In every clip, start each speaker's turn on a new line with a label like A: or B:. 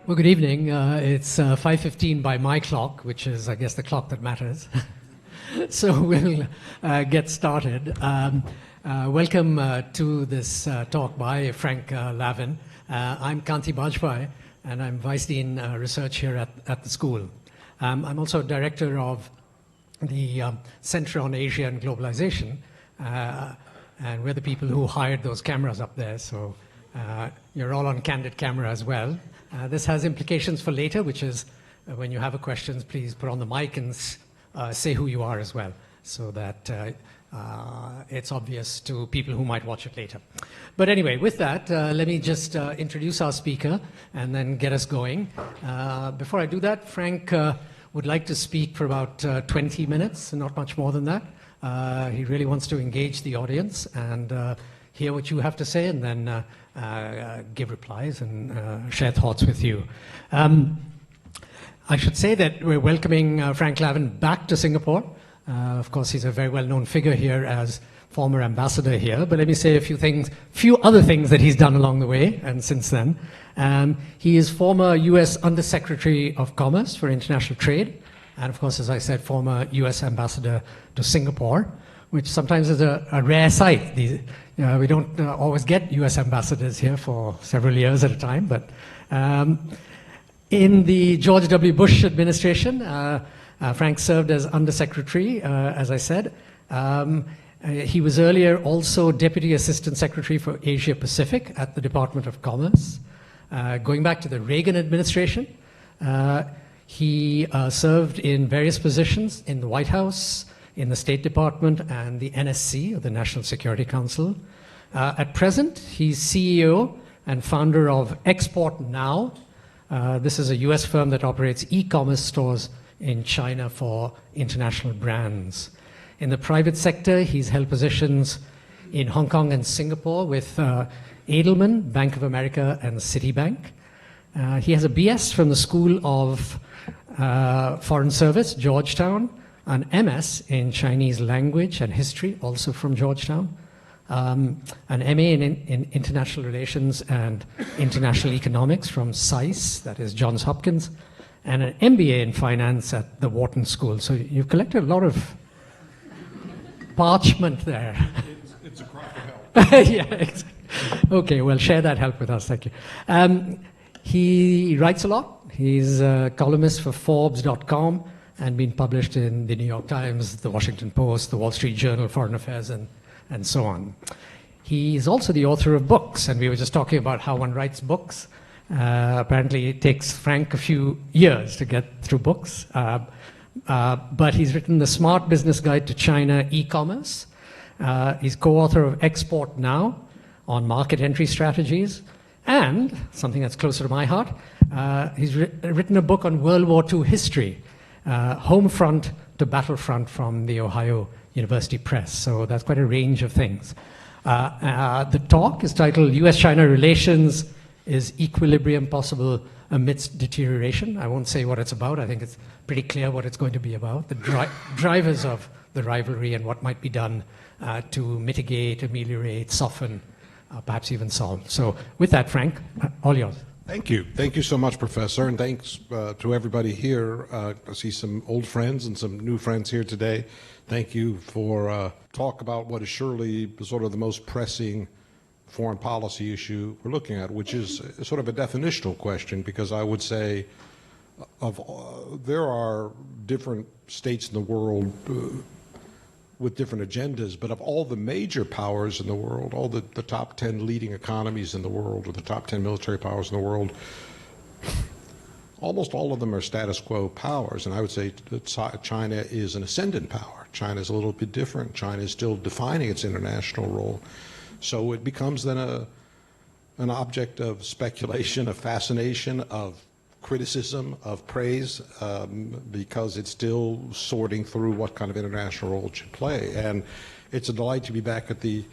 A: Well, good evening. It's 5:15 by my clock, which is, I guess, the clock that matters. So we'll get started. Welcome to this talk by Frank Lavin. I'm Kanti Bajpai, and I'm Vice Dean Research here at the school. I'm also Director of the Center on Asia and Globalization, and we're the people who hired those cameras up there, so you're all on candid camera as well. This has implications for later, which is when you have a question, please put on the mic and say who you are as well, so that it's obvious to people who might watch it later. But anyway, with that, let me just introduce our speaker and then get us going. Before I do that, Frank would like to speak for about 20 minutes, not much more than that. He really wants to engage the audience and hear what you have to say, and then give replies and share thoughts with you. I should say that we're welcoming Frank Lavin back to Singapore. Of course, he's a very well-known figure here as former ambassador here, but let me say a few other things that he's done along the way and since then. He is former U.S. Undersecretary of Commerce for International Trade, and of course, as I said, former U.S. ambassador to Singapore, which sometimes is a rare sight. We don't always get U.S. ambassadors here for several years at a time, but in the George W. Bush administration, Frank served as Undersecretary, as I said. He was earlier also Deputy Assistant Secretary for Asia Pacific at the Department of Commerce. Going back to the Reagan administration, he served in various positions in the White House, in the State Department, and the NSC, or the National Security Council. At present, he's CEO and founder of Export Now. This is a US firm that operates e-commerce stores in China for international brands. In the private sector, he's held positions in Hong Kong and Singapore with Edelman, Bank of America, and Citibank. He has a BS from the School of Foreign Service, Georgetown, an MS in Chinese language and history, also from Georgetown, an MA in international relations and international economics from SAIS, that is Johns Hopkins, and an MBA in finance at the Wharton School. So you've collected a lot of parchment there.
B: It's a cry for help.
A: Yeah, exactly. Okay, well, share that help with us, thank you. He writes a lot. He's a columnist for Forbes.com and been published in the New York Times, the Washington Post, the Wall Street Journal, Foreign Affairs, and so on. He is also the author of books, and we were just talking about how one writes books. Apparently it takes Frank a few years to get through books, but he's written The Smart Business Guide to China E-Commerce. He's co-author of Export Now on market entry strategies, and something that's closer to my heart, he's written a book on World War II history, home front to battlefront, from the Ohio University Press. So that's quite a range of things. The talk is titled U.S.-China Relations, Is Equilibrium Possible Amidst Deterioration? I won't say what it's about. I think it's pretty clear what it's going to be about, the drivers of the rivalry and what might be done to mitigate, ameliorate, soften, perhaps even solve. So with that, Frank, all yours.
B: Thank you. Thank you so much, Professor, and thanks to everybody here. I see some old friends and some new friends here today. Thank you for talk about what is surely sort of the most pressing foreign policy issue we're looking at, which is sort of a definitional question, because I would say there are different states in the world with different agendas, but of all the major powers in the world, all the top 10 leading economies in the world, or the top 10 military powers in the world, almost all of them are status quo powers. And I would say that China is an ascendant power. China is a little bit different. China is still defining its international role. So it becomes then an object of speculation, of fascination, of criticism, of praise, because it's still sorting through what kind of international role it should play. And it's a delight to be back at the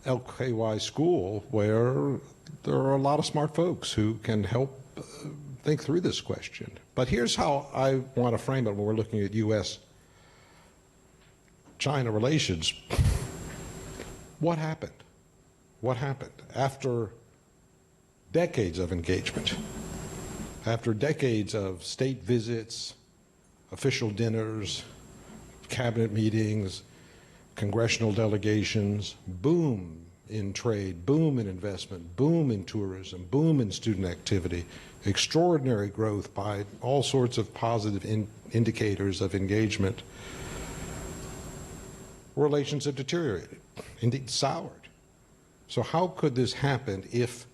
B: LKY school, where there are a lot of smart folks who can help think through this question. But here's how I want to frame it when we're looking at U.S.-China relations. What happened? What happened after decades of engagement? After decades of state visits, official dinners, cabinet meetings, congressional delegations, boom in trade, boom in investment, boom in tourism, boom in student activity, extraordinary growth by all sorts of positive indicators of engagement, relations have deteriorated, indeed soured. So how could this happen if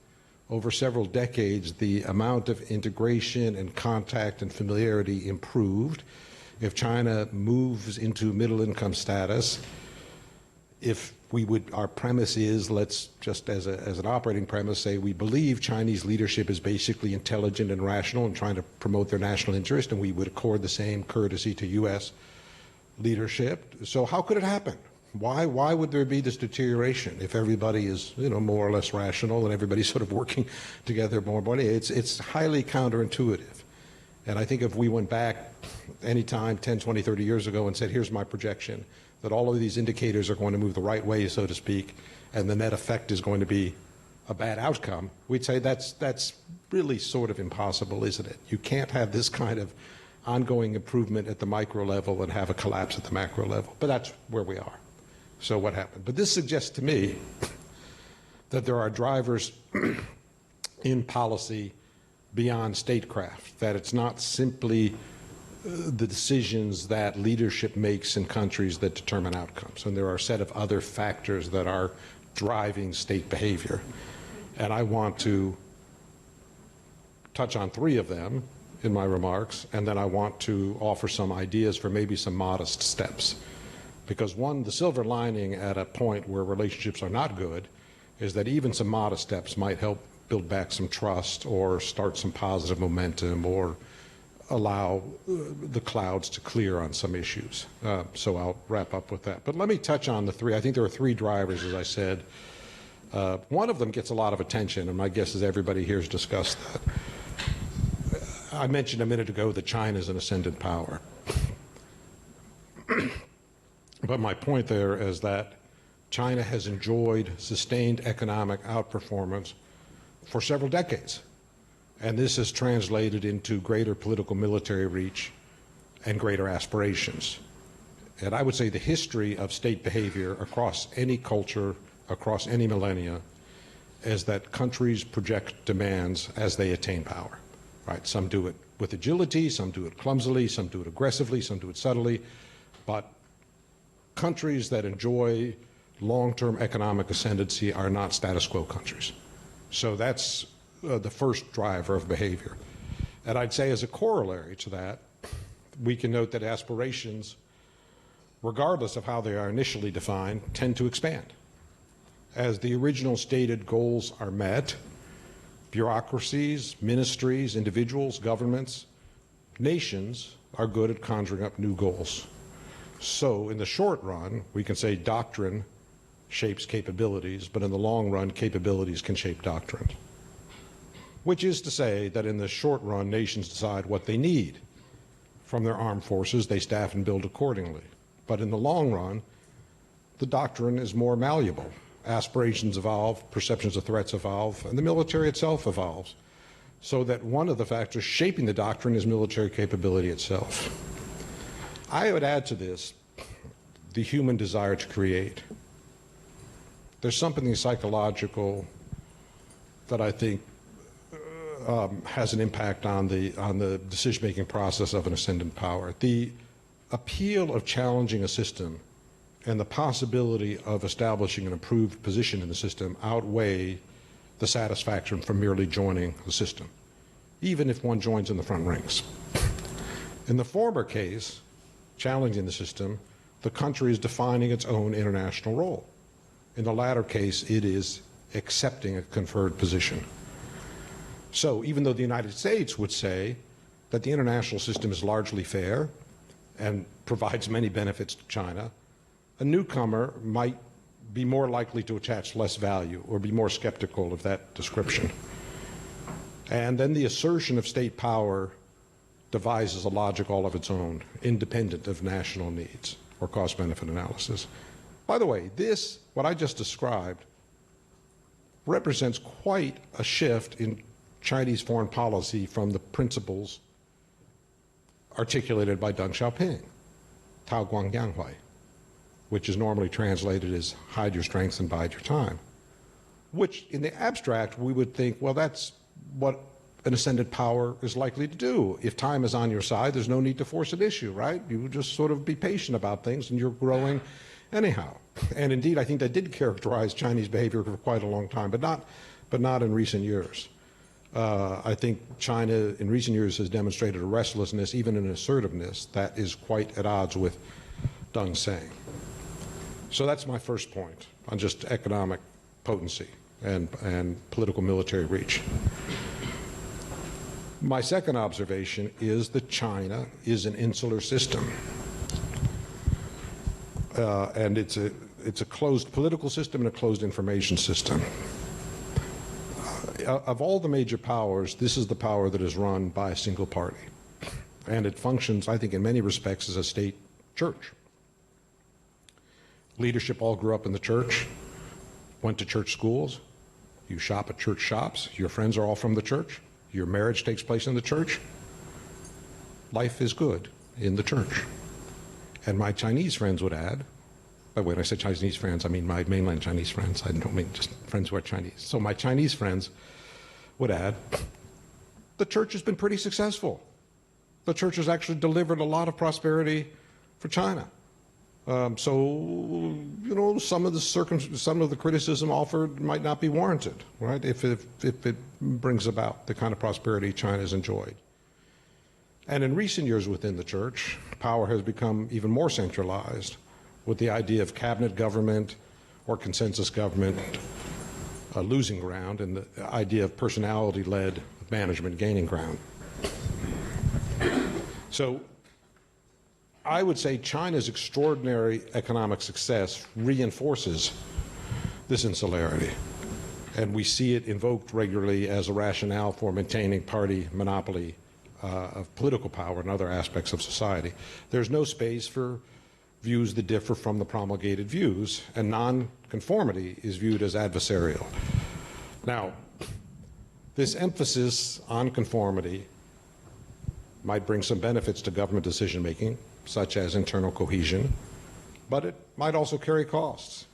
B: over several decades the amount of integration and contact and familiarity improved, if China moves into middle income status, if our premise is, let's just as an operating premise say we believe Chinese leadership is basically intelligent and rational and trying to promote their national interest, and we would accord the same courtesy to U.S. leadership. So how could it happen? Why would there be this deterioration if everybody is, more or less rational and everybody's sort of working together more? It's highly counterintuitive. And I think if we went back any time 10, 20, 30 years ago and said, here's my projection, that all of these indicators are going to move the right way, so to speak, and the net effect is going to be a bad outcome, we'd say that's really sort of impossible, isn't it? You can't have this kind of ongoing improvement at the micro level and have a collapse at the macro level. But that's where we are. So what happened? But this suggests to me that there are drivers in policy beyond statecraft, that it's not simply the decisions that leadership makes in countries that determine outcomes. And there are a set of other factors that are driving state behavior. And I want to touch on 3 of them in my remarks, and then I want to offer some ideas for maybe some modest steps. Because the silver lining at a point where relationships are not good is that even some modest steps might help build back some trust or start some positive momentum or allow the clouds to clear on some issues. So I'll wrap up with that. But let me touch on the 3. I think there are 3 drivers, as I said. One of them gets a lot of attention, and my guess is everybody here has discussed that. I mentioned a minute ago that China is an ascendant power. But my point there is that China has enjoyed sustained economic outperformance for several decades. And this has translated into greater political military reach and greater aspirations. And I would say the history of state behavior across any culture, across any millennia, is that countries project demands as they attain power. Right? Some do it with agility, some do it clumsily, some do it aggressively, some do it subtly. But countries that enjoy long-term economic ascendancy are not status quo countries. So that's the first driver of behavior. And I'd say as a corollary to that, we can note that aspirations, regardless of how they are initially defined, tend to expand. As the original stated goals are met, bureaucracies, ministries, individuals, governments, nations are good at conjuring up new goals. So in the short run, we can say doctrine shapes capabilities, but in the long run, capabilities can shape doctrine. Which is to say that in the short run, nations decide what they need from their armed forces, they staff and build accordingly. But in the long run, the doctrine is more malleable. Aspirations evolve, perceptions of threats evolve, and the military itself evolves. So that one of the factors shaping the doctrine is military capability itself. I would add to this the human desire to create. There's something psychological that I think has an impact on the decision-making process of an ascendant power. The appeal of challenging a system and the possibility of establishing an improved position in the system outweigh the satisfaction from merely joining the system, even if one joins in the front ranks. In the former case, challenging the system, the country is defining its own international role. In the latter case, it is accepting a conferred position. So even though the United States would say that the international system is largely fair and provides many benefits to China, a newcomer might be more likely to attach less value or be more skeptical of that description. And then the assertion of state power devises a logic all of its own, independent of national needs or cost-benefit analysis. By the way, what I just described, represents quite a shift in Chinese foreign policy from the principles articulated by Deng Xiaoping, Tao Guang Yanghui, which is normally translated as hide your strengths and bide your time, which in the abstract we would think, well, that's what an ascendant power is likely to do. If time is on your side, there's no need to force an issue, right? You just sort of be patient about things and you're growing anyhow. And indeed, I think that did characterize Chinese behavior for quite a long time, but not in recent years. I think China in recent years has demonstrated a restlessness, even an assertiveness, that is quite at odds with Deng's saying. So that's my first point on just economic potency and political military reach. My second observation is that China is an insular system. And it's a closed political system and a closed information system. Of all the major powers, this is the power that is run by a single party. And it functions, I think, in many respects as a state church. Leadership all grew up in the church, went to church schools, you shop at church shops, your friends are all from the church, your marriage takes place in the church. Life is good in the church. And my Chinese friends would add, by the way, when I say Chinese friends, I mean my mainland Chinese friends. I don't mean just friends who are Chinese. So my Chinese friends would add, the church has been pretty successful. The church has actually delivered a lot of prosperity for China. So, you know, some of the criticism offered might not be warranted, right? If it brings about the kind of prosperity China has enjoyed. And in recent years within the church, power has become even more centralized with the idea of cabinet government or consensus government losing ground and the idea of personality-led management gaining ground. So I would say China's extraordinary economic success reinforces this insularity. And we see it invoked regularly as a rationale for maintaining party monopoly of political power and other aspects of society. There's no space for views that differ from the promulgated views, and nonconformity is viewed as adversarial. Now, this emphasis on conformity might bring some benefits to government decision-making, such as internal cohesion, but it might also carry costs.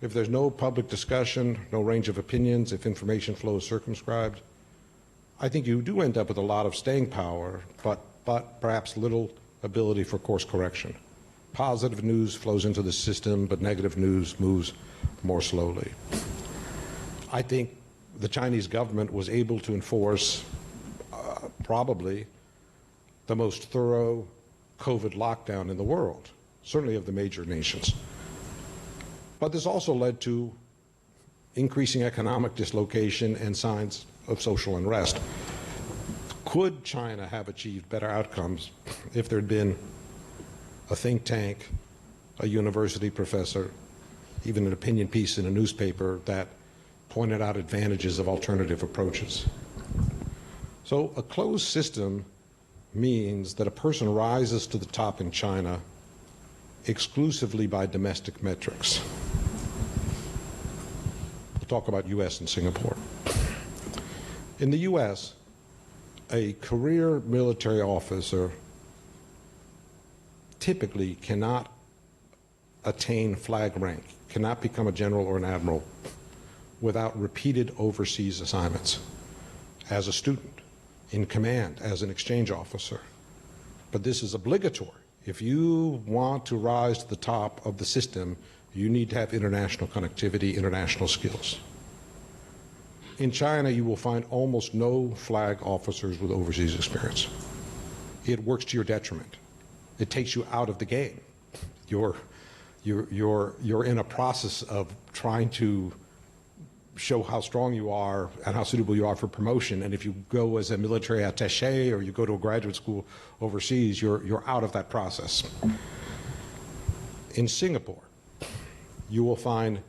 B: If there's no public discussion, no range of opinions, if information flow is circumscribed, I think you do end up with a lot of staying power, but perhaps little ability for course correction. Positive news flows into the system, but negative news moves more slowly. I think the Chinese government was able to enforce probably the most thorough COVID lockdown in the world, certainly of the major nations. But this also led to increasing economic dislocation and signs of social unrest. Could China have achieved better outcomes if there had been a think tank, a university professor, even an opinion piece in a newspaper that pointed out advantages of alternative approaches? So a closed system means that a person rises to the top in China exclusively by domestic metrics. We'll talk about U.S. and Singapore. In the U.S., a career military officer typically cannot attain flag rank, cannot become a general or an admiral without repeated overseas assignments as a student, in command, as an exchange officer. But this is obligatory. If you want to rise to the top of the system, you need to have international connectivity, international skills. In China, you will find almost no flag officers with overseas experience. It works to your detriment. It takes you out of the game. You're in a process of trying to show how strong you are and how suitable you are for promotion. And if you go as a military attaché or you go to a graduate school overseas, you're out of that process. In Singapore, you will find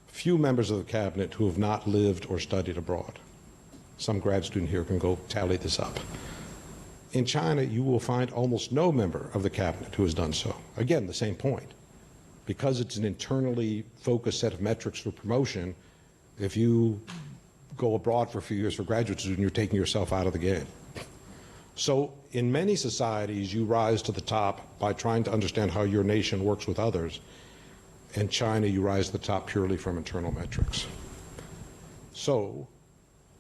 B: few members of the cabinet who have not lived or studied abroad. Some grad student here can go tally this up. In China, you will find almost no member of the cabinet who has done so. Again, the same point. Because it's an internally focused set of metrics for promotion, if you go abroad for a few years for graduate student, you're taking yourself out of the game. So in many societies, you rise to the top by trying to understand how your nation works with others. In China, you rise to the top purely from internal metrics. So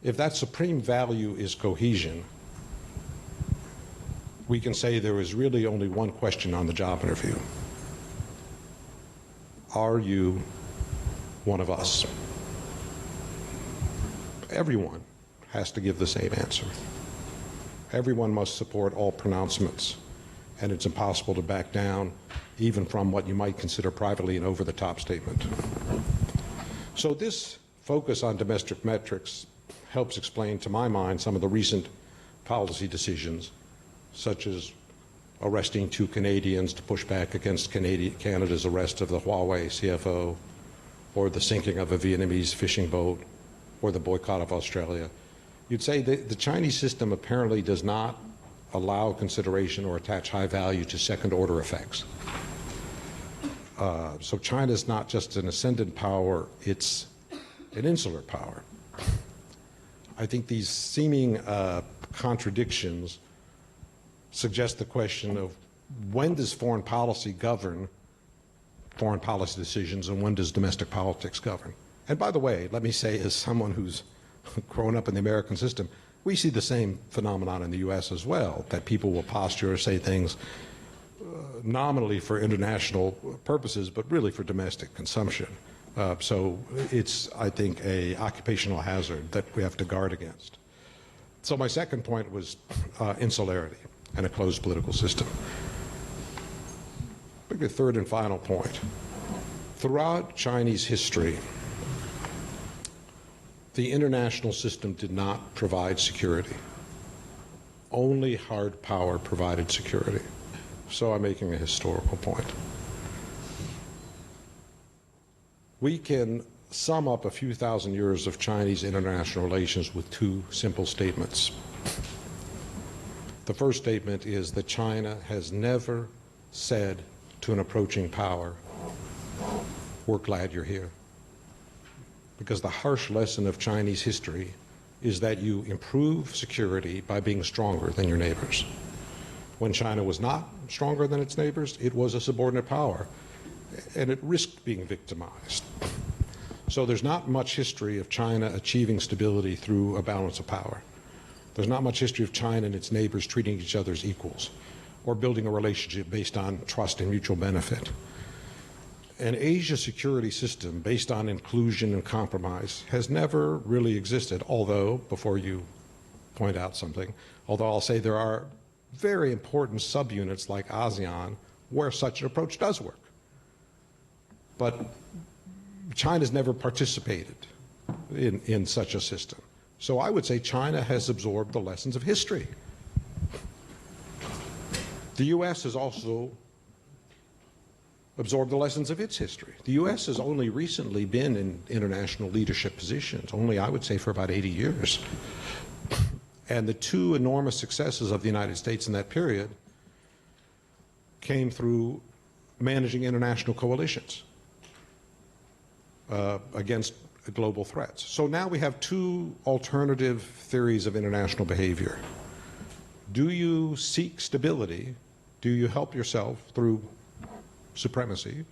B: if that supreme value is cohesion, we can say there is really only one question on the job interview. Are you one of us? Everyone has to give the same answer. Everyone must support all pronouncements, and it's impossible to back down even from what you might consider privately an over-the-top statement. So this focus on domestic metrics helps explain, to my mind, some of the recent policy decisions, such as arresting 2 Canadians to push back against Canada's arrest of the Huawei CFO, or the sinking of a Vietnamese fishing boat, or the boycott of Australia. You'd say that the Chinese system apparently does not allow consideration or attach high value to second-order effects. So China's not just an ascendant power, it's an insular power. I think these seeming contradictions suggest the question of when does foreign policy govern foreign policy decisions and when does domestic politics govern? And by the way, let me say, as someone who's grown up in the American system, we see the same phenomenon in the U.S. as well, that people will posture or say things nominally for international purposes, but really for domestic consumption. So it's, I think, a occupational hazard that we have to guard against. So my second point was insularity and a closed political system. Maybe a third and final point. Throughout Chinese history, the international system did not provide security. Only hard power provided security. So I'm making a historical point. We can sum up a few thousand years of Chinese international relations with 2 simple statements. The first statement is that China has never said to an approaching power, "We're glad you're here." Because the harsh lesson of Chinese history is that you improve security by being stronger than your neighbors. When China was not stronger than its neighbors, it was a subordinate power, and it risked being victimized. So there's not much history of China achieving stability through a balance of power. There's not much history of China and its neighbors treating each other as equals, or building a relationship based on trust and mutual benefit. An Asia security system based on inclusion and compromise has never really existed, although, before you point out something, although I'll say there are very important subunits like ASEAN where such an approach does work. But China's never participated in such a system. So I would say China has absorbed the lessons of history. The U.S. has also absorbed the lessons of its history. The U.S. has only recently been in international leadership positions, only I would say for about 80 years. And the 2 enormous successes of the United States in that period came through managing international coalitions against global threats. So now we have 2 alternative theories of international behavior. Do you seek stability? Do you help yourself through supremacy?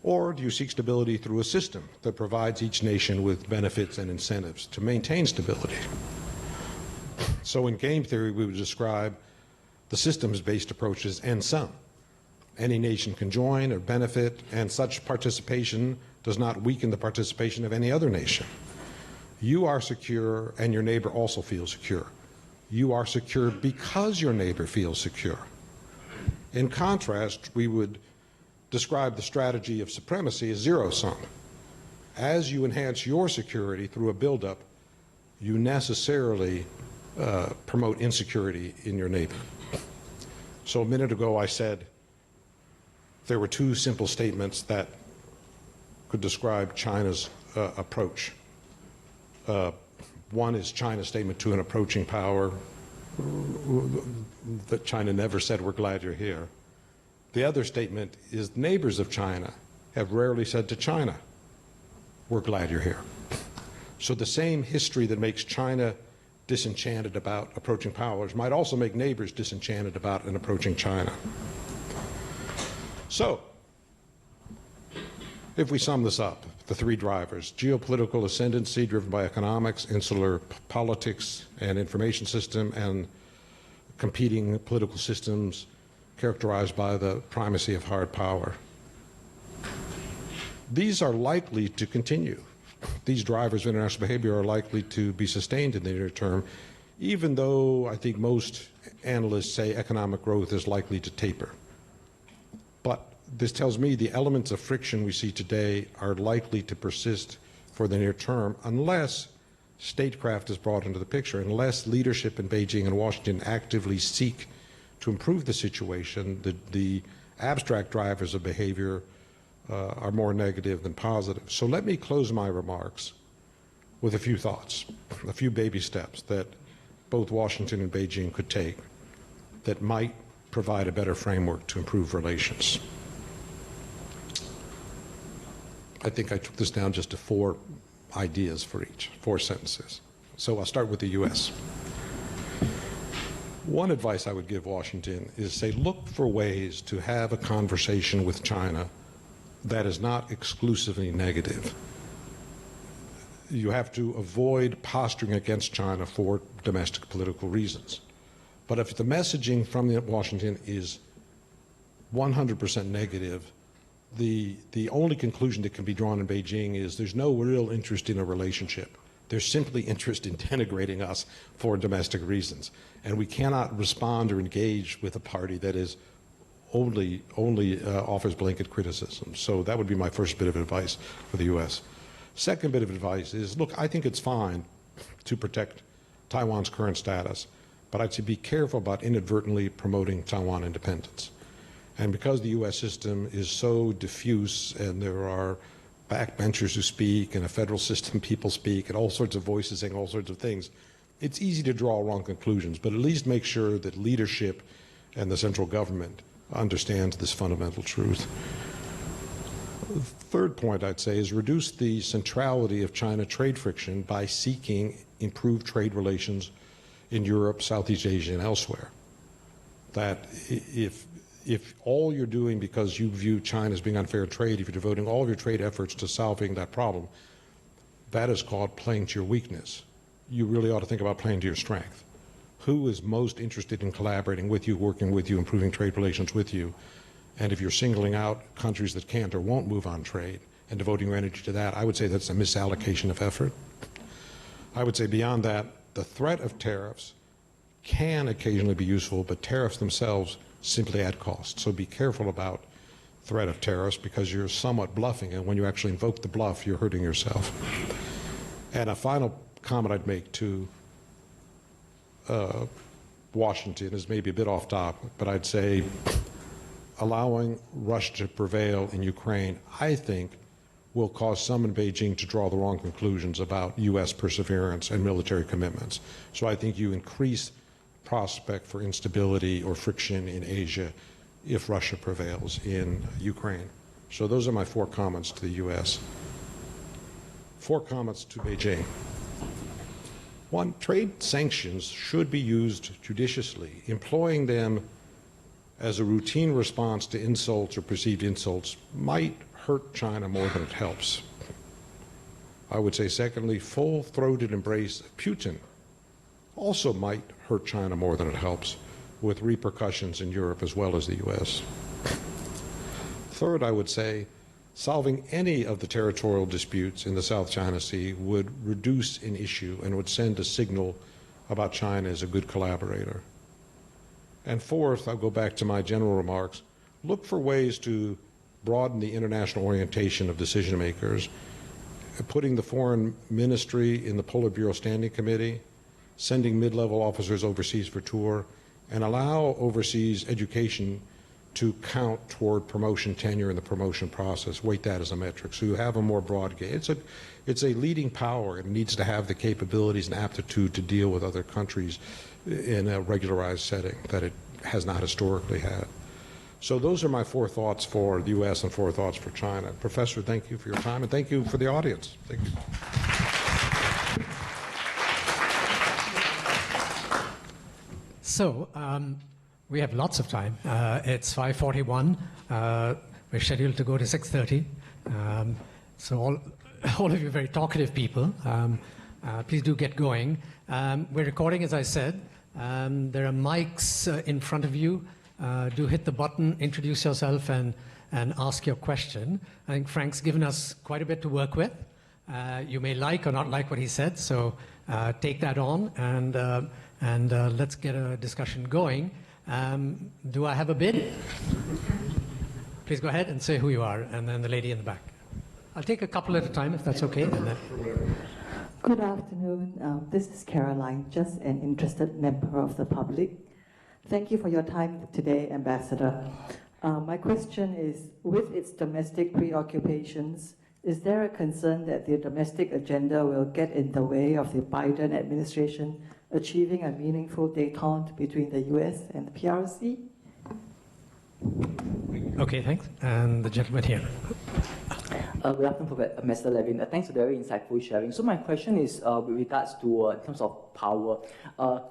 B: Or do you seek stability through a system that provides each nation with benefits and incentives to maintain stability? So in game theory, we would describe the systems-based approaches and some. Any nation can join or benefit, and such participation does not weaken the participation of any other nation. You are secure, and your neighbor also feels secure. You are secure because your neighbor feels secure. In contrast, we would describe the strategy of supremacy as zero-sum. As you enhance your security through a buildup, you necessarily promote insecurity in your neighbor. So a minute ago I said there were 2 simple statements that could describe China's approach. One is China's statement to an approaching power that China never said, "We're glad you're here." The other statement is neighbors of China have rarely said to China, "We're glad you're here." So the same history that makes China disenchanted about approaching powers might also make neighbors disenchanted about an approaching China. So, if we sum this up, the three drivers: geopolitical ascendancy driven by economics, insular politics and information system, and competing political systems characterized by the primacy of hard power. These are likely to continue. These drivers of international behavior are likely to be sustained in the near term, even though I think most analysts say economic growth is likely to taper. But this tells me the elements of friction we see today are likely to persist for the near term unless statecraft is brought into the picture, unless leadership in Beijing and Washington actively seek to improve the situation. The abstract drivers of behavior are more negative than positive. So let me close my remarks with a few thoughts, a few baby steps that both Washington and Beijing could take that might provide a better framework to improve relations. I think I took this down just to 4 ideas for each, 4 sentences. So I'll start with the U.S. One advice I would give Washington is say, look for ways to have a conversation with China that is not exclusively negative. You have to avoid posturing against China for domestic political reasons. But if the messaging from Washington is 100% negative, the only conclusion that can be drawn in Beijing is there's no real interest in a relationship. There's simply interest in denigrating us for domestic reasons. And we cannot respond or engage with a party that is only offers blanket criticism. So that would be my first bit of advice for the U.S. Second bit of advice is, look, I think it's fine to protect Taiwan's current status, but I'd say be careful about inadvertently promoting Taiwan independence. And because the U.S. system is so diffuse and there are backbenchers who speak and a federal system people speak and all sorts of voices saying all sorts of things, it's easy to draw wrong conclusions, but at least make sure that leadership and the central government understands this fundamental truth. The third point I'd say is reduce the centrality of China trade friction by seeking improved trade relations in Europe, Southeast Asia, and elsewhere. That if all you're doing because you view China as being unfair trade, if you're devoting all of your trade efforts to solving that problem, that is called playing to your weakness. You really ought to think about playing to your strength. Who is most interested in collaborating with you, working with you, improving trade relations with you? And if you're singling out countries that can't or won't move on trade and devoting your energy to that, I would say that's a misallocation of effort. I would say beyond that, the threat of tariffs can occasionally be useful, but tariffs themselves simply add cost. So be careful about threat of tariffs because you're somewhat bluffing, and when you actually invoke the bluff, you're hurting yourself. And a final comment I'd make to Washington is maybe a bit off topic, but I'd say allowing Russia to prevail in Ukraine, I think, will cause some in Beijing to draw the wrong conclusions about U.S. perseverance and military commitments. So I think you increase prospect for instability or friction in Asia if Russia prevails in Ukraine. So those are my 4 comments to the U.S. 4 comments to Beijing. 1, trade sanctions should be used judiciously. Employing them as a routine response to insults or perceived insults might hurt China more than it helps. I would say, secondly, full-throated embrace of Putin also might hurt China more than it helps, with repercussions in Europe as well as the U.S. Third, I would say, solving any of the territorial disputes in the South China Sea would reduce an issue and would send a signal about China as a good collaborator. And fourth, I'll go back to my general remarks, look for ways to broaden the international orientation of decision makers, putting the foreign ministry in the Politburo Standing Committee, sending mid-level officers overseas for tour, and allow overseas education to count toward promotion tenure in the promotion process, weight that as a metric. So you have a more broad gauge. It's a leading power. It needs to have the capabilities and aptitude to deal with other countries in a regularized setting that it has not historically had. So those are my 4 thoughts for the U.S. and 4 thoughts for China. Professor, thank you for your time, and thank you for the audience. Thank you.
A: So we have lots of time. It's 5:41. We're scheduled to go to 6:30. So all of you very talkative people, please do get going. We're recording, as I said. There are mics in front of you. Do hit the button, introduce yourself, and ask your question. I think Frank's given us quite a bit to work with. You may like or not like what he said, so take that on and let's get a discussion going. Do I have a bid? Please go ahead and say who you are, and then the lady in the back. I'll take a couple at a time, if that's okay. And then...
C: Good afternoon. This is Caroline, just an interested member of the public. Thank you for your time today, Ambassador. My question is, with its domestic preoccupations, is there a concern that the domestic agenda will get in the way of the Biden administration achieving a meaningful détente between the U.S. and the PRC?
A: Okay, thanks. And the gentleman here.
D: Good afternoon, Mr. Levin. Thanks for the very insightful sharing. So my question is with regards to, in terms of power,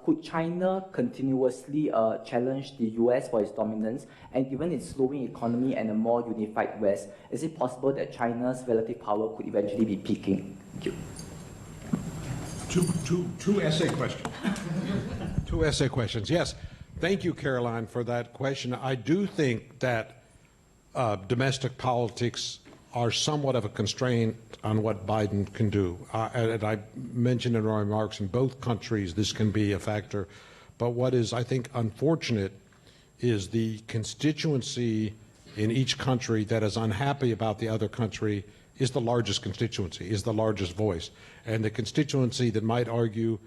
D: could China continuously challenge the US for its dominance, and given its slowing economy and a more unified West, is it possible that China's relative power could eventually be peaking? Thank you.
B: Two essay questions. Two essay questions, yes. Thank you, Caroline, for that question. I do think that domestic politics are somewhat of a constraint on what Biden can do. And I mentioned in our remarks, in both countries this can be a factor. But what is, I think, unfortunate is the constituency in each country that is unhappy about the other country is the largest constituency, is the largest voice. And the constituency that might argue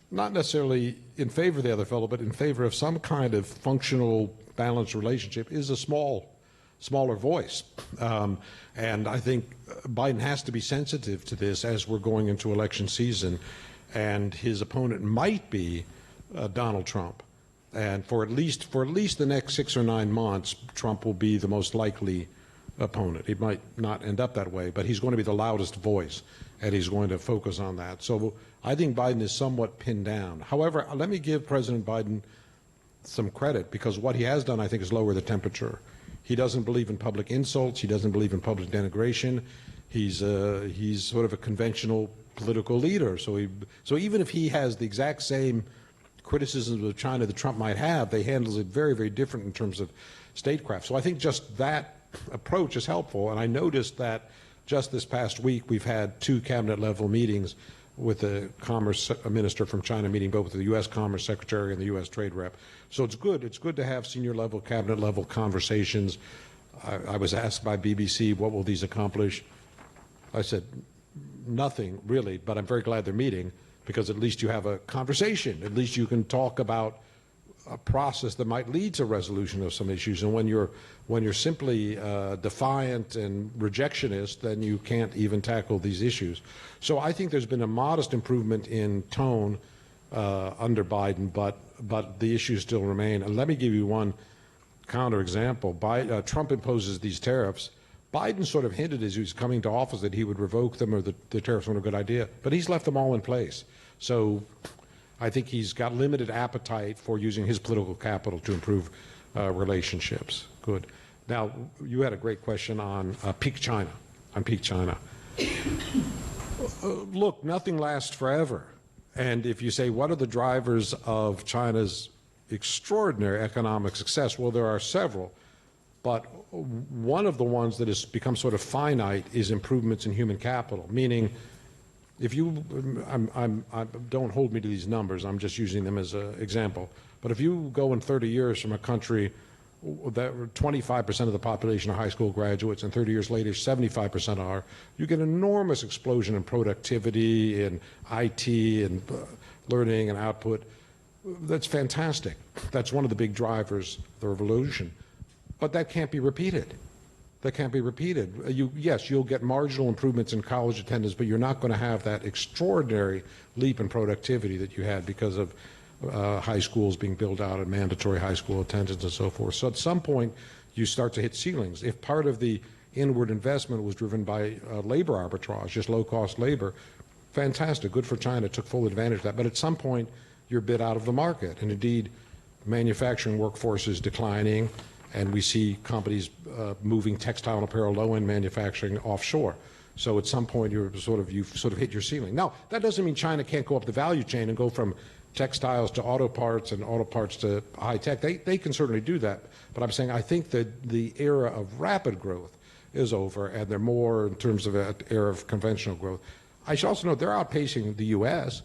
B: not necessarily in favor of the other fellow, but in favor of some kind of functional, balanced relationship is a smaller voice. And I think Biden has to be sensitive to this as we're going into election season. And his opponent might be Donald Trump. And for at least the next 6 or 9 months, Trump will be the most likely opponent. He might not end up that way, but he's going to be the loudest voice, and he's going to focus on that. So I think Biden is somewhat pinned down. However, let me give President Biden some credit, because what he has done, I think, is lower the temperature. He doesn't believe in public insults. He doesn't believe in public denigration. He's sort of a conventional political leader. So even if he has the exact same criticisms of China that Trump might have, they handles it very, very different in terms of statecraft. So I think just that approach is helpful. And I noticed that just this past week we've had 2 cabinet-level meetings with the Commerce Minister from China meeting both with the U.S. Commerce Secretary and the U.S. Trade Rep. So it's good. It's good to have senior-level, cabinet-level conversations. I was asked by BBC, what will these accomplish? I said, nothing, really, but I'm very glad they're meeting, because at least you have a conversation. At least you can talk about a process that might lead to resolution of some issues. And when you're simply defiant and rejectionist, then you can't even tackle these issues. So I think there's been a modest improvement in tone under Biden, but the issues still remain. And let me give you one counterexample. Trump imposes these tariffs. Biden sort of hinted as he was coming to office that he would revoke them, or the tariffs weren't a good idea, but he's left them all in place. So I think he's got limited appetite for using his political capital to improve relationships. Good. Now, you had a great question on peak China. Look, nothing lasts forever. And if you say, what are the drivers of China's extraordinary economic success? Well, there are several. But one of the ones that has become sort of finite is improvements in human capital, meaning if you, don't hold me to these numbers, I'm just using them as an example, but if you go in 30 years from a country that 25% of the population are high school graduates, and 30 years later 75% are, you get an enormous explosion in productivity, in IT, and learning and output. That's fantastic. That's one of the big drivers of the revolution. But that can't be repeated. That can't be repeated. Yes, you'll get marginal improvements in college attendance, but you're not going to have that extraordinary leap in productivity that you had because of high schools being built out and mandatory high school attendance and so forth. So at some point, you start to hit ceilings. If part of the inward investment was driven by labor arbitrage, just low-cost labor, fantastic, good for China, took full advantage of that. But at some point, you're bid out of the market. And indeed, manufacturing workforce is declining, and we see companies moving textile and apparel, low-end manufacturing offshore. So at some point, you've sort of hit your ceiling. Now, that doesn't mean China can't go up the value chain and go from textiles to auto parts and auto parts to high tech. They can certainly do that. But I'm saying I think that the era of rapid growth is over, and they're more in terms of an era of conventional growth. I should also note they're outpacing the U.S.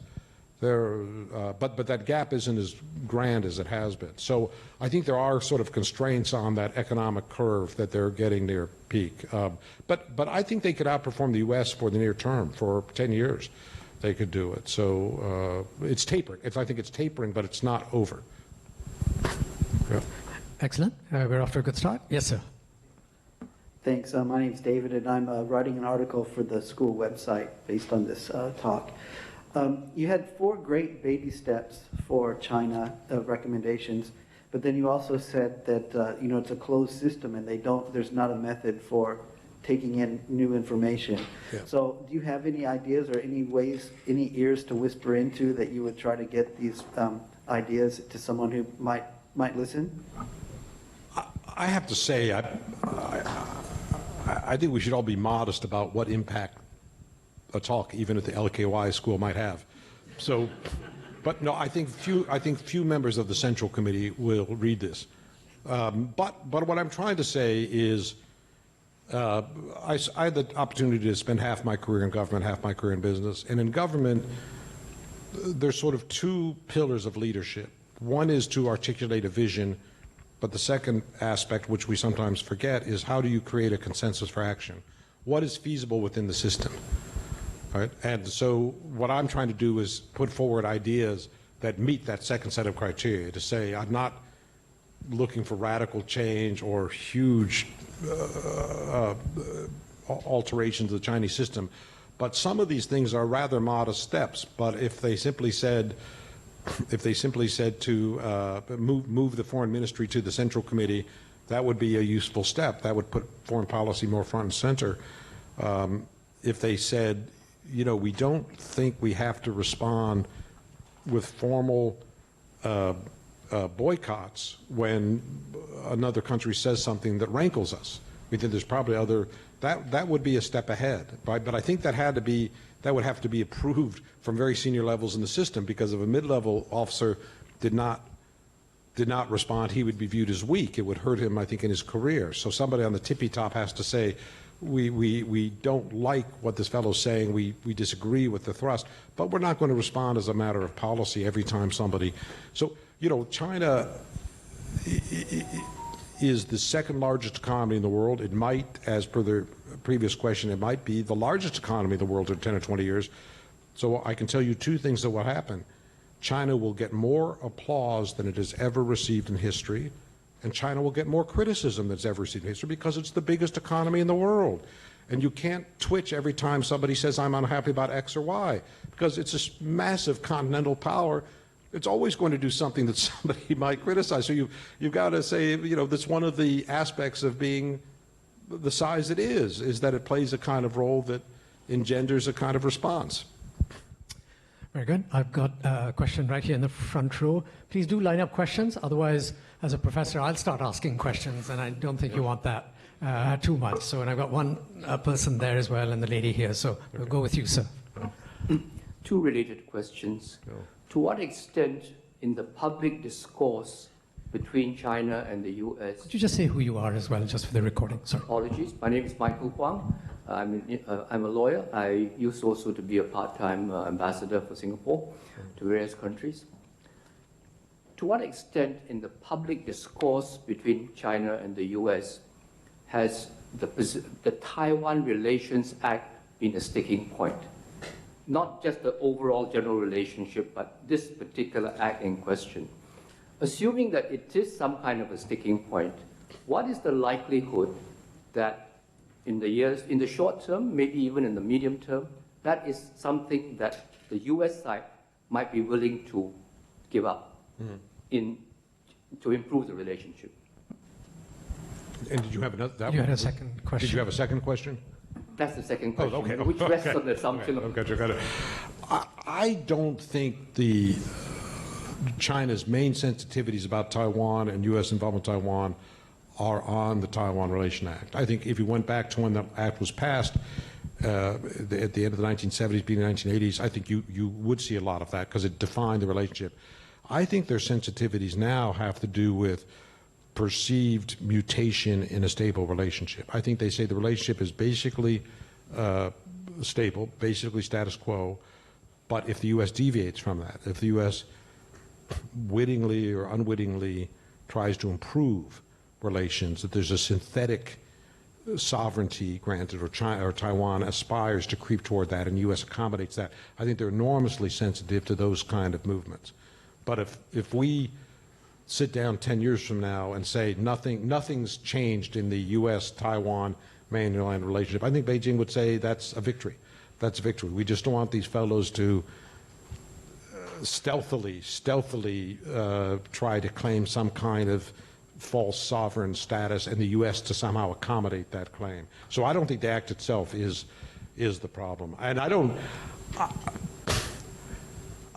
B: But that gap isn't as grand as it has been. So I think there are sort of constraints on that economic curve that they're getting near peak. But I think they could outperform the U.S. for the near term. For 10 years, they could do it. So it's tapering. I think it's tapering, but it's not over. Yeah.
A: Excellent. We're off to a good start. Yes, sir.
E: Thanks. My name's David, and I'm writing an article for the school website based on this talk. You had 4 great baby steps for China recommendations, but then you also said that it's a closed system and there's not a method for taking in new information. Yeah. So do you have any ideas or any ways, any ears to whisper into that you would try to get these ideas to someone who might listen?
B: I have to say, I think we should all be modest about what impact a talk, even at the LKY school, might have. So, but no, I think few members of the Central Committee will read this. But what I'm trying to say is, I had the opportunity to spend half my career in government, half my career in business. And in government, there's sort of 2 pillars of leadership. One is to articulate a vision, but the second aspect, which we sometimes forget, is how do you create a consensus for action? What is feasible within the system? Right? And so what I'm trying to do is put forward ideas that meet that second set of criteria, to say I'm not looking for radical change or huge alterations of the Chinese system, but some of these things are rather modest steps. But if they simply said to move the foreign ministry to the Central Committee, that would be a useful step. That would put foreign policy more front and center. If they said, we don't think we have to respond with formal boycotts when another country says something that rankles us. We think there's probably that would be a step ahead, right? But I think that would have to be approved from very senior levels in the system, because if a mid-level officer did not respond, he would be viewed as weak. It would hurt him, I think, in his career. So somebody on the tippy top has to say, we don't like what this fellow's saying, we disagree with the thrust, but we're not going to respond as a matter of policy every time somebody. So, China is the second largest economy in the world. It might, as per the previous question, it might be the largest economy in the world in 10 or 20 years. So I can tell you 2 things that will happen. China will get more applause than it has ever received in history, and China will get more criticism than it's ever received in history, because it's the biggest economy in the world. And you can't twitch every time somebody says, I'm unhappy about X or Y, because it's a massive continental power. It's always going to do something that somebody might criticize. So you've got to say, that's one of the aspects of being the size it is that it plays a kind of role that engenders a kind of response.
A: Very good. I've got a question right here in the front row. Please do line up questions. Otherwise, as a professor, I'll start asking questions, and I don't think you want that too much. So, and I've got one person there as well, and the lady here. So we'll go with you, sir.
F: 2 related questions.
B: Go.
F: To what extent in the public discourse between China and the U.S.
A: Could you just say who you are as well, just for the recording? Sorry.
F: Apologies. My name is Michael Kuan. I'm a lawyer. I used also to be a part-time ambassador for Singapore to various countries. To what extent in the public discourse between China and the U.S. has the Taiwan Relations Act been a sticking point? Not just the overall general relationship, but this particular act in question. Assuming that it is some kind of a sticking point, what is the likelihood that in the short term, maybe even in the medium term, that is something that the U.S. side might be willing to give up to improve the relationship?
B: And did you have another?
A: You had a second question.
B: Did you have a second question?
F: That's the second question,
B: Oh, okay.
F: which rests on the assumption
B: Got it. I don't think the China's main sensitivities about Taiwan and U.S. involvement in Taiwan are on the Taiwan Relation Act. I think if you went back to when the act was passed at the end of the 1970s, beginning of the 1980s, I think you would see a lot of that because it defined the relationship. I think their sensitivities now have to do with perceived mutation in a stable relationship. I think they say the relationship is basically stable, basically status quo, but if the U.S. deviates from that, if the U.S. wittingly or unwittingly tries to improve relations, that there's a synthetic sovereignty granted, or Taiwan aspires to creep toward that, and the U.S. accommodates that. I think they're enormously sensitive to those kind of movements. But if we sit down 10 years from now and say nothing's changed in the U.S.-Taiwan mainland relationship, I think Beijing would say that's a victory. That's a victory. We just don't want these fellows to stealthily try to claim some kind of false sovereign status, and the U.S. to somehow accommodate that claim. So I don't think the act itself is the problem, and I don't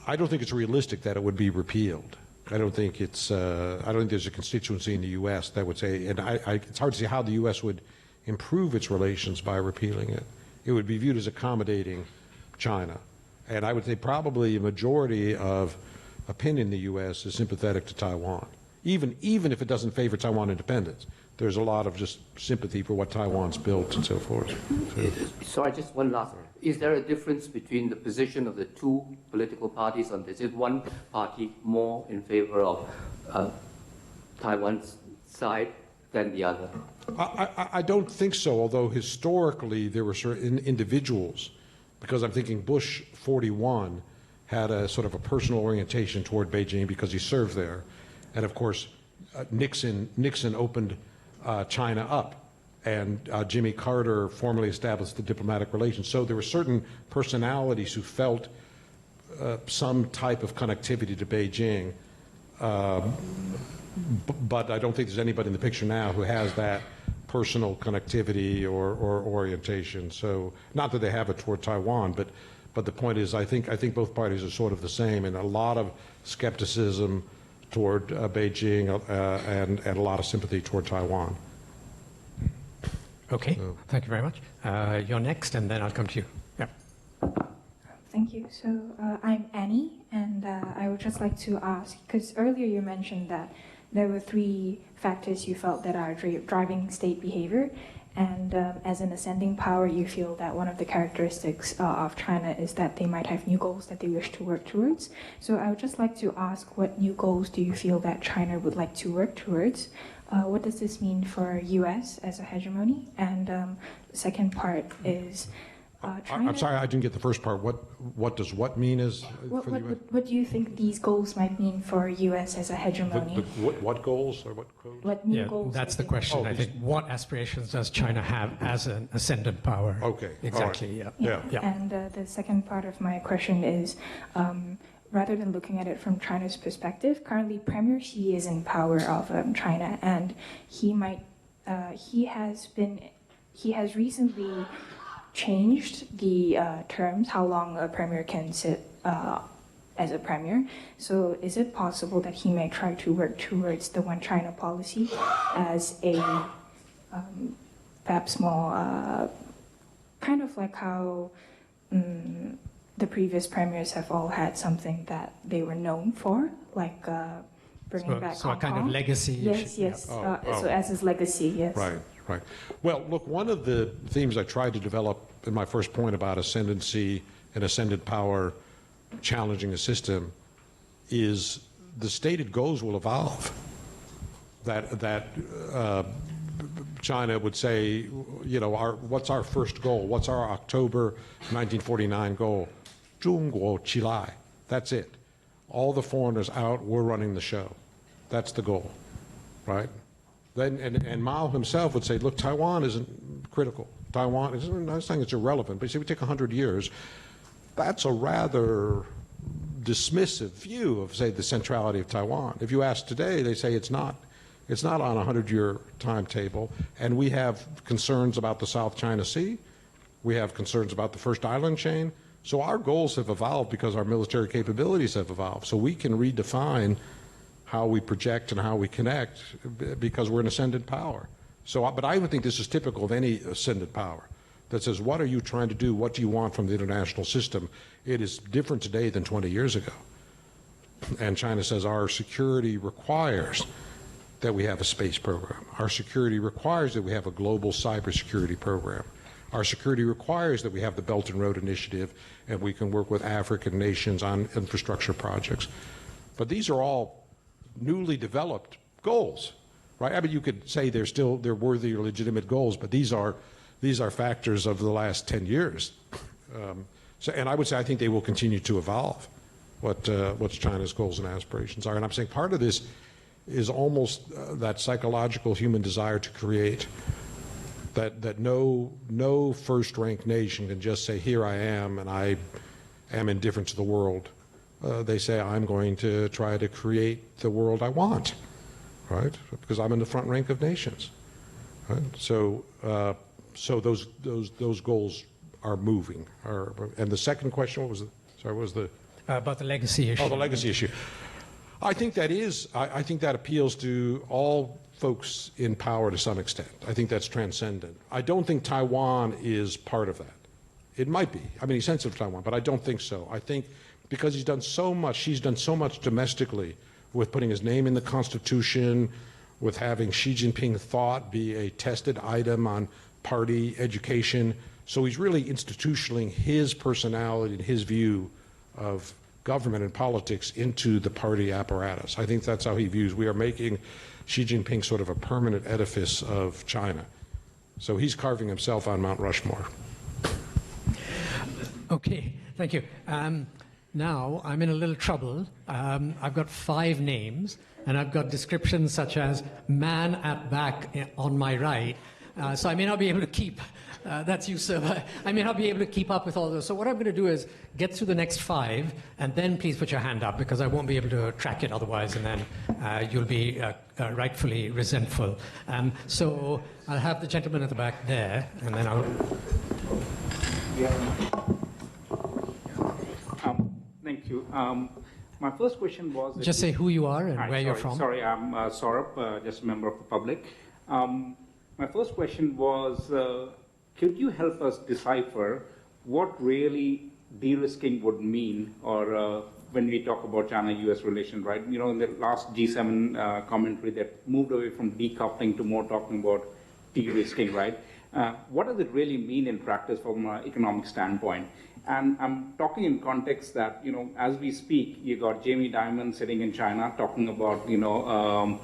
B: think it's realistic that it would be repealed. I don't think there's a constituency in the U.S. that would say, and it's hard to see how the U.S. would improve its relations by repealing it. It would be viewed as accommodating China, and I would say probably a majority of opinion in the U.S. is sympathetic to Taiwan. Even if it doesn't favor Taiwan independence, there's a lot of just sympathy for what Taiwan's built and so forth.
F: Sorry, just one last. Is there a difference between the position of the two political parties on this? Is one party more in favor of Taiwan's side than the other?
B: I don't think so, although historically there were certain individuals, because I'm thinking Bush 41 had a sort of a personal orientation toward Beijing because he served there. And of course, Nixon opened China up, and Jimmy Carter formally established the diplomatic relations. So there were certain personalities who felt some type of connectivity to Beijing, but I don't think there's anybody in the picture now who has that personal connectivity or orientation. So not that they have it toward Taiwan, but the point is, I think both parties are sort of the same, and a lot of skepticism toward Beijing and a lot of sympathy toward Taiwan.
A: Okay, so. Thank you very much. You're next, and then I'll come to you. Yeah.
G: Thank you. So I'm Annie, and I would just like to ask, because earlier you mentioned that there were 3 factors you felt that are driving state behavior, and as an ascending power, you feel that one of the characteristics of China is that they might have new goals that they wish to work towards. So I would just like to ask, what new goals do you feel that China would like to work towards? What does this mean for U.S. as a hegemony? And the second part is China.
B: I'm sorry, I didn't get the first part. What does what mean as for the U.S.?
G: What do you think these goals might mean for U.S. as a hegemony?
B: What goals or what codes?
G: What new goals?
A: That's the question. I think. What aspirations does China have as an ascendant power?
B: Okay.
A: Exactly.
B: Right.
A: Yeah.
G: And the second part of my question is, rather than looking at it from China's perspective, currently Premier Xi is in power of China, and he has recently changed the terms, how long a premier can sit as a premier. So is it possible that he may try to work towards the One China policy as a perhaps more kind of like how the previous premiers have all had something that they were known for, like bringing back Hong
A: a kind
G: Kong.
A: of legacy.
G: Yes.
B: Yeah.
G: So as his legacy, yes.
B: Right. Well, look, one of the themes I tried to develop in my first point about ascendancy and ascendant power challenging the system is the stated goals will evolve. That China would say, what's our first goal? What's our October 1949 goal? 中国起来. That's it. All the foreigners out, we're running the show. That's the goal, right? Then, and Mao himself would say, look, Taiwan isn't critical. Taiwan, I'm not saying it's irrelevant, but you see, we take 100 years. That's a rather dismissive view of, say, the centrality of Taiwan. If you ask today, they say it's not. It's not on a 100-year timetable, and we have concerns about the South China Sea. We have concerns about the first island chain. So our goals have evolved because our military capabilities have evolved. So we can redefine how we project and how we connect because we're an ascendant power. So, but I would think this is typical of any ascendant power that says, what are you trying to do? What do you want from the international system? It is different today than 20 years ago. And China says our security requires that we have a space program. Our security requires that we have a global cybersecurity program. Our security requires that we have the Belt and Road Initiative and we can work with African nations on infrastructure projects. But these are all newly developed goals, right? I mean, you could say they're worthy or legitimate goals, but these are factors of the last 10 years. And I would say I think they will continue to evolve what China's goals and aspirations are. And I'm saying part of this is almost that psychological human desire to create, that no first-ranked nation can just say, here I am, and I am indifferent to the world. They say, I'm going to try to create the world I want, right? Because I'm in the front rank of nations, right? So those goals are moving. And the second question, what was the? Sorry, what was the?
A: About the legacy issue.
B: Oh, the legacy issue. I think that appeals to all folks in power to some extent. I think that's transcendent. I don't think Taiwan is part of that. It might be. I mean, he's sensitive to Taiwan, but I don't think so. I think because she's done so much domestically with putting his name in the Constitution, with having Xi Jinping thought be a tested item on party education. So he's really institutionalizing his personality and his view of government and politics into the party apparatus. I think that's how he views. We are making Xi Jinping sort of a permanent edifice of China. So he's carving himself on Mount Rushmore.
A: Okay, thank you. Now I'm in a little trouble. I've got 5 names, and I've got descriptions such as man at back on my right. So I may not be able to keep, that's you, sir. I may not be able to keep up with all those. So what I'm going to do is get through the next 5, and then please put your hand up, because I won't be able to track it otherwise, and then you'll be rightfully resentful. So I'll have the gentleman at the back there, and then I'll...
H: Thank you. My first question was...
A: Just say who you are and where you're from.
H: Sorry, I'm Saurabh, just a member of the public. My first question was, could you help us decipher what really de-risking would mean, or when we talk about China-US relation, right? You know, in the last G7 commentary, that moved away from decoupling to more talking about de-risking, right? What does it really mean in practice from an economic standpoint? And I'm talking in context that, you know, as we speak, you got Jamie Dimon sitting in China talking about, you know,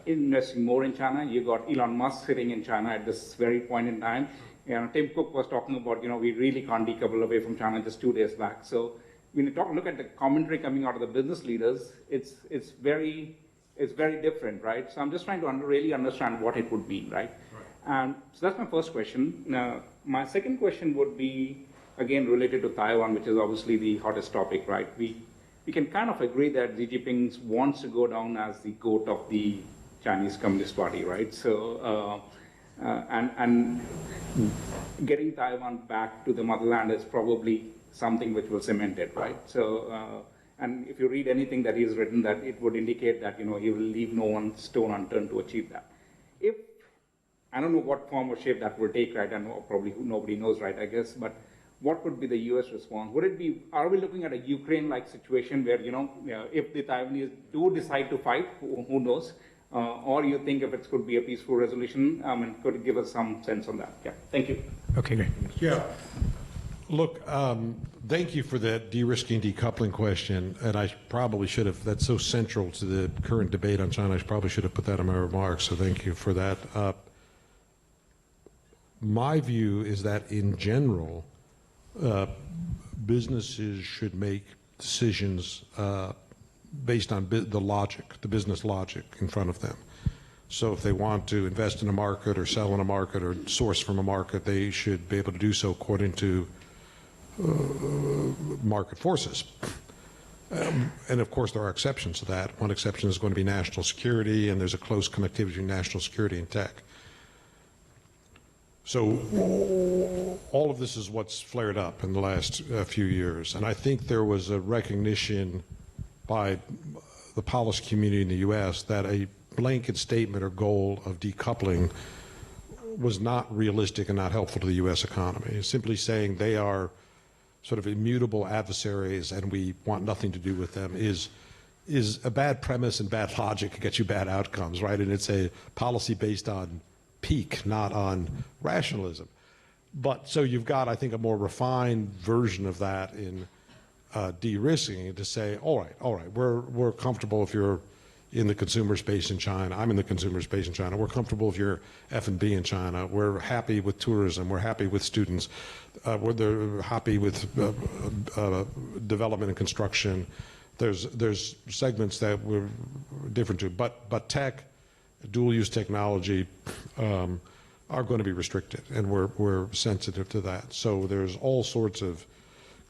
H: investing more in China. You got Elon Musk sitting in China at this very point in time. You know, Tim Cook was talking about, you know, we really can't decouple away from China just 2 days back. So when you look at the commentary coming out of the business leaders, it's very different, right? So I'm just trying to really understand what it would mean, right? So that's my first question. Now, my second question would be, again, related to Taiwan, which is obviously the hottest topic, right? We can kind of agree that Xi Jinping wants to go down as the goat of the Chinese Communist Party, right? So, and getting Taiwan back to the motherland is probably something which will cement it, right? So, and if you read anything that he's written, that it would indicate that, you know, he will leave no one stone unturned to achieve that. If I don't know what form or shape that will take, right? And probably nobody knows, right? I guess, but what would be the U.S. response? Would it be? Are we looking at a Ukraine-like situation where, you know, if the Taiwanese do decide to fight, who knows? Or you think if it could be a peaceful resolution? And could it give us some sense on that? Yeah. Thank you.
A: Okay, great.
B: Yeah. Look, thank you for that de-risking, decoupling question. And I probably should have, that's so central to the current debate on China, I probably should have put that in my remarks. So thank you for that. My view is that in general, businesses should make decisions based on the logic, the business logic in front of them. So if they want to invest in a market or sell in a market or source from a market, they should be able to do so according to market forces. And of course there are exceptions to that. One exception is going to be national security, and there's a close connectivity between national security and tech. So all of this is what's flared up in the last few years. And I think there was a recognition by the policy community in the U.S. that a blanket statement or goal of decoupling was not realistic and not helpful to the U.S. economy. Simply saying they are sort of immutable adversaries and we want nothing to do with them is a bad premise and bad logic to get you bad outcomes, right? And it's a policy based on pique, not on rationalism. But so you've got, I think, a more refined version of that in de-risking to say, all right, we're comfortable if you're in the consumer space in China. I'm in the consumer space in China. We're comfortable if you're F&B in China. We're happy with tourism. We're happy with students. We're happy with development and construction. There's segments that we're different to, but tech, dual-use technology are going to be restricted, and we're sensitive to that. So there's all sorts of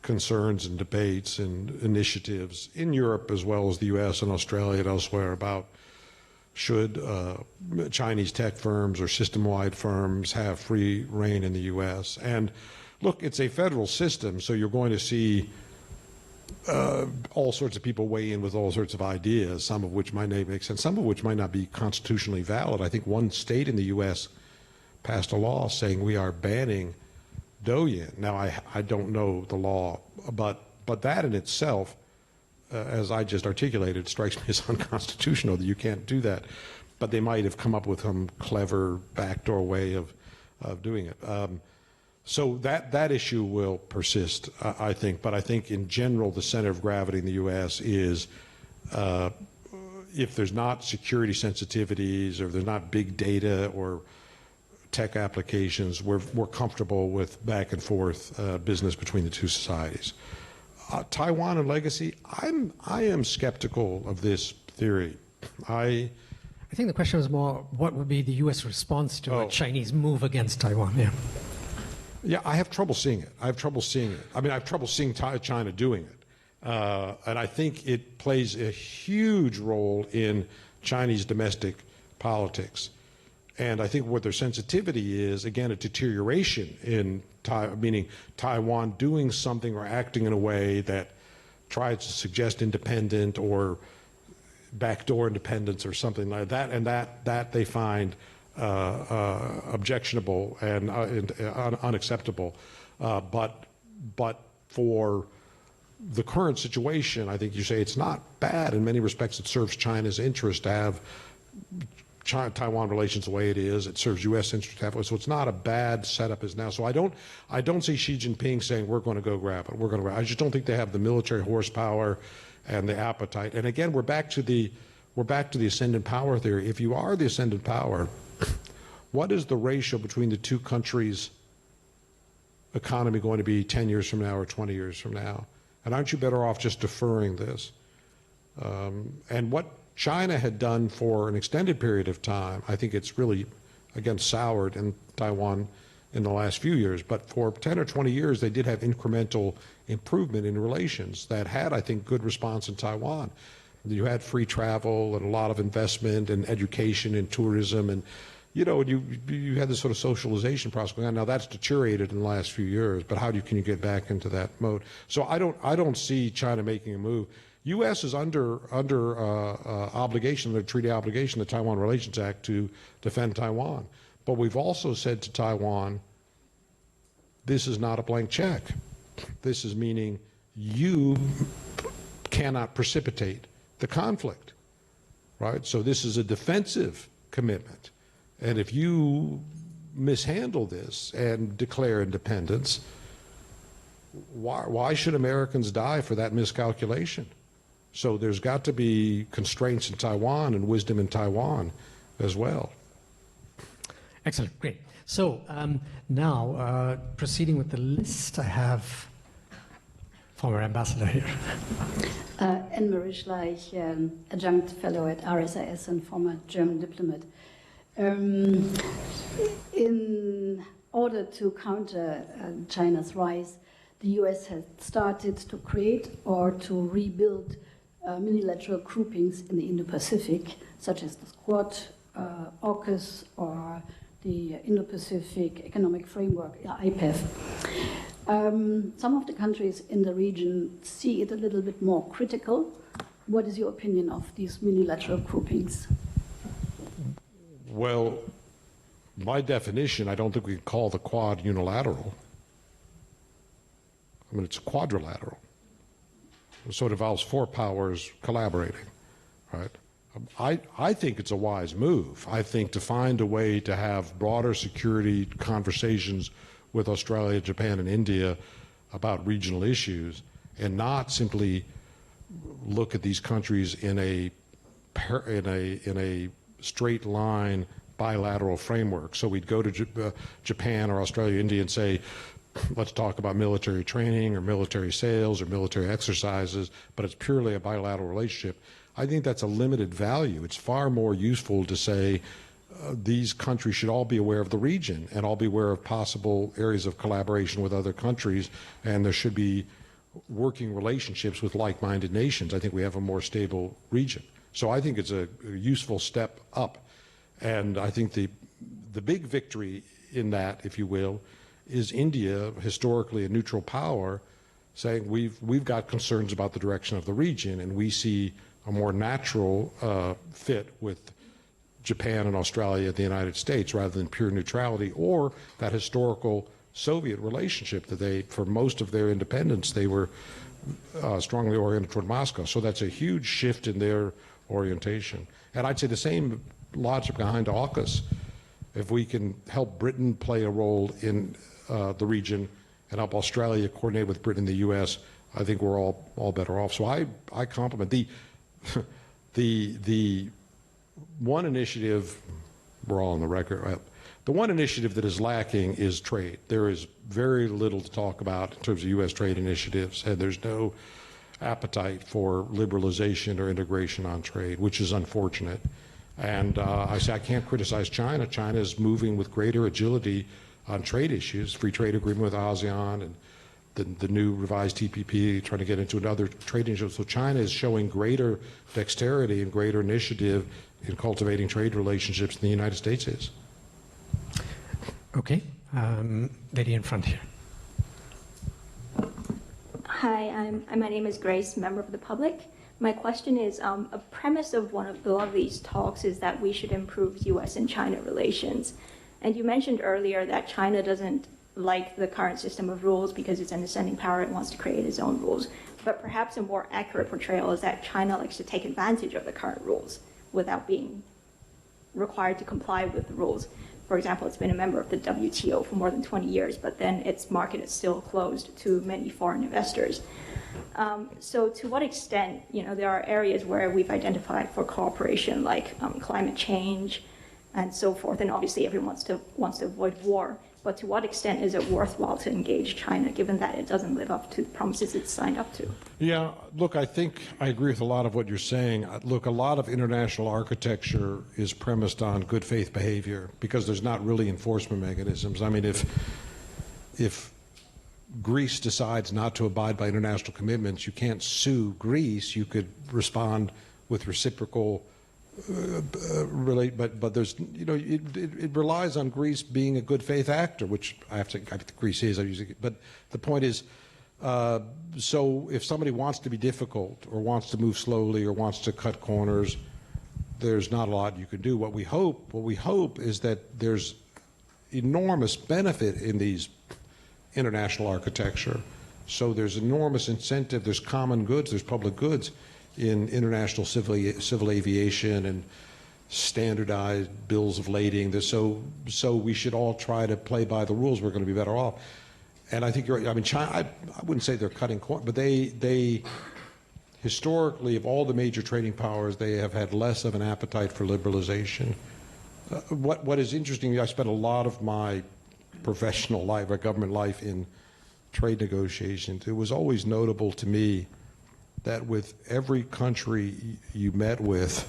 B: concerns and debates and initiatives in Europe as well as the U.S. and Australia and elsewhere about should Chinese tech firms or system-wide firms have free rein in the U.S. And look, it's a federal system, so you're going to see all sorts of people weigh in with all sorts of ideas, some of which might make sense, some of which might not be constitutionally valid. I think one state in the U.S. passed a law saying we are banning Douyin. Now, I don't know the law, but that in itself, as I just articulated, strikes me as unconstitutional that you can't do that. But they might have come up with some clever backdoor way of doing it. So that issue will persist, I think. But I think in general, the center of gravity in the U.S. is if there's not security sensitivities or if there's not big data or tech applications, we're comfortable with back and forth business between the two societies. Taiwan and legacy, I am skeptical of this theory. I
A: think the question was more, what would be the U.S. response to a Chinese move against Taiwan? Yeah.
B: Yeah, I have trouble seeing it. I have trouble seeing it. I mean, I have trouble seeing China doing it. And I think it plays a huge role in Chinese domestic politics. And I think what their sensitivity is, again, a deterioration in meaning Taiwan doing something or acting in a way that tries to suggest independent or backdoor independence or something like that, and that they find objectionable and unacceptable. But for the current situation, I think you say it's not bad. In many respects, it serves China's interest to have Taiwan relations the way it is. It serves U.S. interest to have it. So it's not a bad setup as now. So I don't see Xi Jinping saying we're going to go grab it. We're going to grab it. I just don't think they have the military horsepower and the appetite. And again, we're back to the ascendant power theory. If you are the ascendant power, what is the ratio between the two countries' economy going to be 10 years from now or 20 years from now? And aren't you better off just deferring this? And what China had done for an extended period of time, I think it's really, again, soured in Taiwan in the last few years. But for 10 or 20 years, they did have incremental improvement in relations that had, I think, good response in Taiwan. You had free travel and a lot of investment in education and tourism, and you had this sort of socialization process going on. Now that's deteriorated in the last few years, but can you get back into that mode? So I don't see China making a move. U.S. is under obligation, the treaty obligation, the Taiwan Relations Act, to defend Taiwan. But we've also said to Taiwan, this is not a blank check. This is meaning you cannot precipitate the conflict, right? So this is a defensive commitment. And if you mishandle this and declare independence, why should Americans die for that miscalculation? So there's got to be constraints in Taiwan and wisdom in Taiwan as well.
A: Excellent, great. So now, proceeding with the list, I have former ambassador here.
I: Anne-Marie Schleich, adjunct fellow at RSIS and former German diplomat. In order to counter China's rise, the US has started to create or to rebuild unilateral groupings in the Indo-Pacific, such as the Quad, AUKUS, or the Indo-Pacific Economic Framework, IPEF. Some of the countries in the region see it a little bit more critical. What is your opinion of these unilateral groupings?
B: Well, by definition, I don't think we can call the Quad unilateral. I mean, it's quadrilateral. So it involves 4 powers collaborating, right? I think it's a wise move. I think to find a way to have broader security conversations with Australia, Japan, and India about regional issues, and not simply look at these countries in a straight line bilateral framework. So we'd go to Japan or Australia, India, and say, let's talk about military training or military sales or military exercises, but it's purely a bilateral relationship. I think that's a limited value. It's far more useful to say these countries should all be aware of the region and all be aware of possible areas of collaboration with other countries, and there should be working relationships with like-minded nations. I think we have a more stable region. So I think it's a useful step up. And I think the big victory in that, if you will, is India, historically a neutral power, saying we've got concerns about the direction of the region, and we see a more natural fit with Japan and Australia and the United States rather than pure neutrality or that historical Soviet relationship that they, for most of their independence, they were strongly oriented toward Moscow. So that's a huge shift in their orientation. And I'd say the same logic behind AUKUS. If we can help Britain play a role in the region and help Australia coordinate with Britain and the U.S., I think we're all better off. So I compliment the one initiative. We're all on the record. Right? The one initiative that is lacking is trade. There is very little to talk about in terms of U.S. trade initiatives, and there's no appetite for liberalization or integration on trade, which is unfortunate. And I say I can't criticize China. China is moving with greater agility on trade issues, free trade agreement with ASEAN and the new revised TPP, trying to get into another trade initiative. So China is showing greater dexterity and greater initiative in cultivating trade relationships than the United States is.
A: Okay, lady in front here.
J: Hi, my name is Grace, member of the public. My question is, a premise of a lot of these talks is that we should improve U.S. and China relations. And you mentioned earlier that China doesn't like the current system of rules because it's an ascending power and wants to create its own rules. But perhaps a more accurate portrayal is that China likes to take advantage of the current rules without being required to comply with the rules. For example, it's been a member of the WTO for more than 20 years, but then its market is still closed to many foreign investors. So to what extent, there are areas where we've identified for cooperation, like climate change and so forth, and obviously everyone wants to avoid war. But to what extent is it worthwhile to engage China, given that it doesn't live up to the promises it's signed up to?
B: Yeah, look, I think I agree with a lot of what you're saying. Look, a lot of international architecture is premised on good faith behavior because there's not really enforcement mechanisms. I mean, if Greece decides not to abide by international commitments, you can't sue Greece. You could respond with reciprocal but there's, it relies on Greece being a good faith actor, which I think Greece is. But the point is, so if somebody wants to be difficult or wants to move slowly or wants to cut corners, there's not a lot you can do. What we hope is that there's enormous benefit in these international architecture. So there's enormous incentive, there's common goods, there's public goods in international civil aviation and standardized bills of lading. So we should all try to play by the rules. We're going to be better off. And I think you're right. I mean, China, I wouldn't say they're cutting corners, but they historically, of all the major trading powers, they have had less of an appetite for liberalization. What is interesting, I spent a lot of my professional life, or government life, in trade negotiations. It was always notable to me that with every country you met with,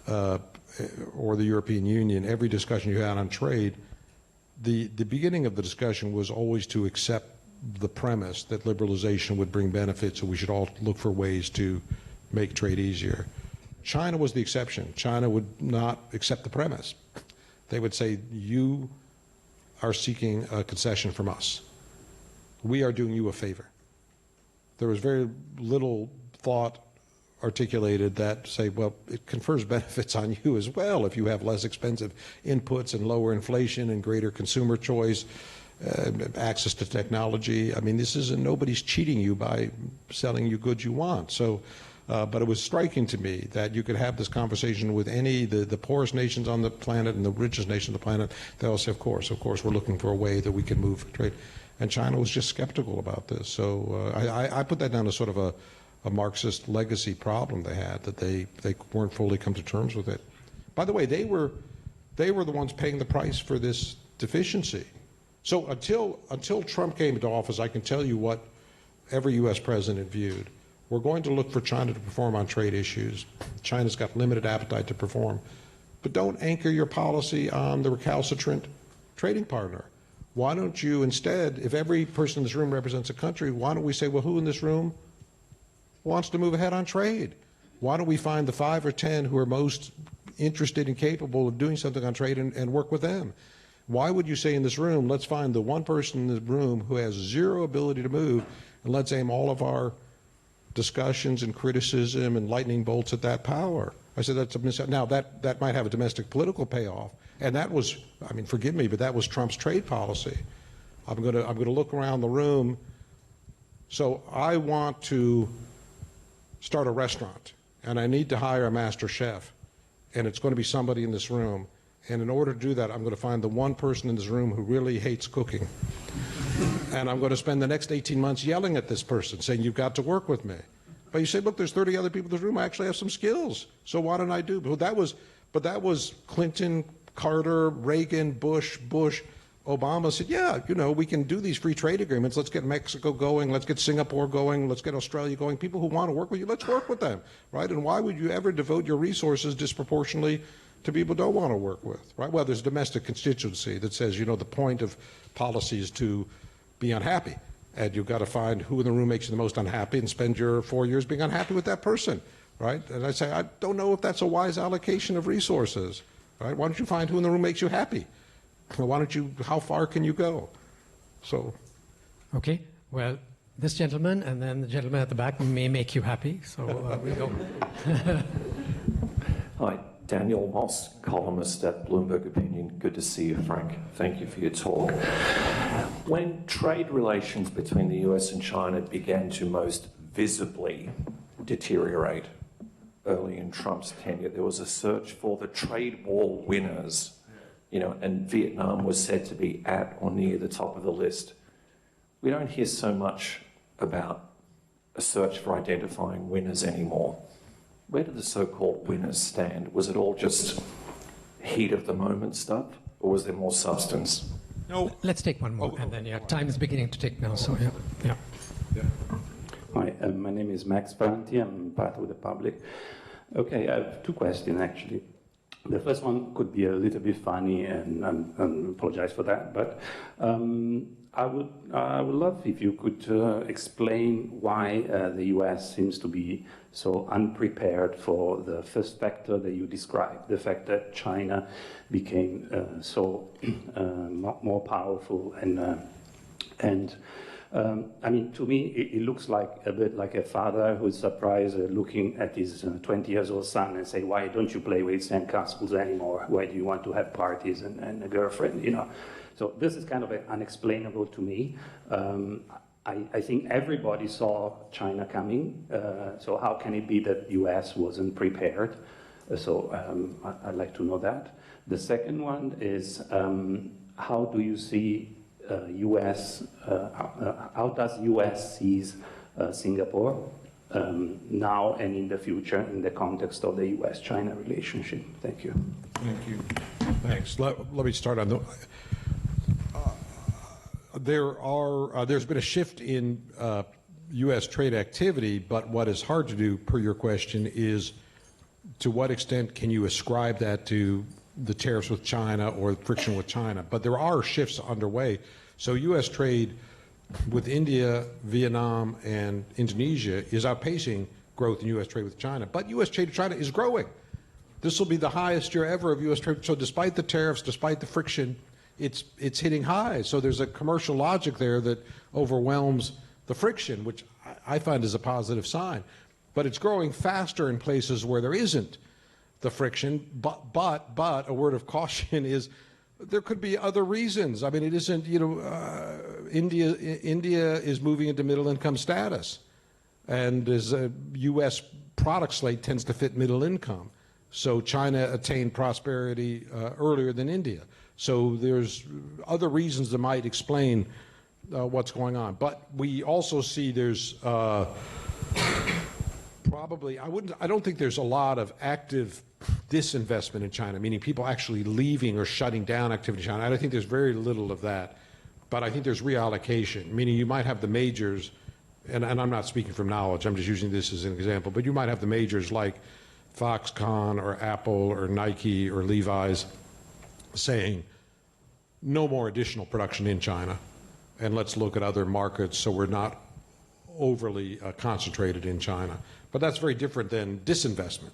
B: or the European Union, every discussion you had on trade, the beginning of the discussion was always to accept the premise that liberalization would bring benefits, so we should all look for ways to make trade easier. China was the exception. China would not accept the premise. they would say, you are seeking a concession from us. We are doing you a favor. There was very little thought articulated that say, well, it confers benefits on you as well if you have less expensive inputs and lower inflation and greater consumer choice, access to technology. I mean, this isn't, nobody's cheating you by selling you goods you want. So, but it was striking to me that you could have this conversation with any, the poorest nations on the planet and the richest nation on the planet. They all say, of course, we're looking for a way that we can move trade. And China was just skeptical about this. So I put that down as sort of a Marxist legacy problem they had, that they weren't fully come to terms with it. By the way, they were the ones paying the price for this deficiency. So until Trump came into office, I can tell you what every U.S. president viewed. We're going to look for China to perform on trade issues. China's got limited appetite to perform. But don't anchor your policy on the recalcitrant trading partner. Why don't you instead, if every person in this room represents a country, why don't we say, well, who in this room wants to move ahead on trade? Why don't we find the 5 or 10 who are most interested and capable of doing something on trade and work with them? Why would you say in this room, let's find the one person in the room who has zero ability to move, and let's aim all of our discussions and criticism and lightning bolts at that power? I said that's a now that might have a domestic political payoff, and that was, I mean, forgive me, but that was Trump's trade policy. I'm going to look around the room. So I want to start a restaurant, and I need to hire a master chef, and it's going to be somebody in this room. And in order to do that, I'm going to find the one person in this room who really hates cooking. And I'm going to spend the next 18 months yelling at this person, saying, you've got to work with me. But you say, look, there's 30 other people in this room. I actually have some skills. So why don't I do? But that was Clinton, Carter, Reagan, Bush, Obama said, yeah, you know, we can do these free trade agreements. Let's get Mexico going. Let's get Singapore going. Let's get Australia going. People who want to work with you, let's work with them, right? And why would you ever devote your resources disproportionately to people who don't want to work with, right? Well, there's domestic constituency that says, you know, the point of policy is to be unhappy. And you've got to find who in the room makes you the most unhappy and spend your 4 years being unhappy with that person, right? And I say, I don't know if that's a wise allocation of resources, right? Why don't you find who in the room makes you happy? Why don't you, how far can you go? So.
A: Okay, well, this gentleman and then the gentleman at the back may make you happy, so we'll go.
K: Hi, Daniel Moss, columnist at Bloomberg Opinion. Good to see you, Frank. Thank you for your talk. When trade relations between the US and China began to most visibly deteriorate early in Trump's tenure, there was a search for the trade war winners. You know, and Vietnam was said to be at or near the top of the list. We don't hear so much about a search for identifying winners anymore. Where do the so-called winners stand? Was it all just heat of the moment stuff, or was there more substance?
B: No.
A: Let's take one more, and then time is beginning to tick now. So yeah.
L: Hi, my name is Max Paranti. I'm part of the public. Okay, I have two questions actually. The first one could be a little bit funny, and I apologize for that. But I would love if you could explain why the U.S. seems to be so unprepared for the first factor that you described, the fact that China became so more powerful and. I mean, to me, it looks like a bit like a father who's surprised looking at his 20-year-old son and say, why don't you play with sandcastles anymore? Why do you want to have parties and a girlfriend, you know? So this is kind of unexplainable to me. I think everybody saw China coming. So how can it be that the U.S. wasn't prepared? I'd like to know that. The second one is, how do you see how does U.S. sees Singapore now and in the future in the context of the U.S.-China relationship? Thank you.
B: Thank you. Thanks. Let me start on the. There's been a shift in U.S. trade activity, but what is hard to do, per your question, is to what extent can you ascribe that to the tariffs with China or friction with China? But there are shifts underway. So U.S. trade with India, Vietnam, and Indonesia is outpacing growth in U.S. trade with China. But U.S. trade with China is growing. This will be the highest year ever of U.S. trade. So despite the tariffs, despite the friction, it's hitting high. So there's a commercial logic there that overwhelms the friction, which I find is a positive sign. But it's growing faster in places where there isn't the friction. But a word of caution is there could be other reasons. I mean, it isn't, India is moving into middle income status. And as a U.S. product slate tends to fit middle income. So China attained prosperity earlier than India. So there's other reasons that might explain what's going on. But we also see there's probably, I don't think there's a lot of active disinvestment in China, meaning people actually leaving or shutting down activity in China. I think there's very little of that. But I think there's reallocation, meaning you might have the majors, and I'm not speaking from knowledge, I'm just using this as an example, but you might have the majors like Foxconn or Apple or Nike or Levi's saying no more additional production in China, and let's look at other markets so we're not overly concentrated in China. But that's very different than disinvestment,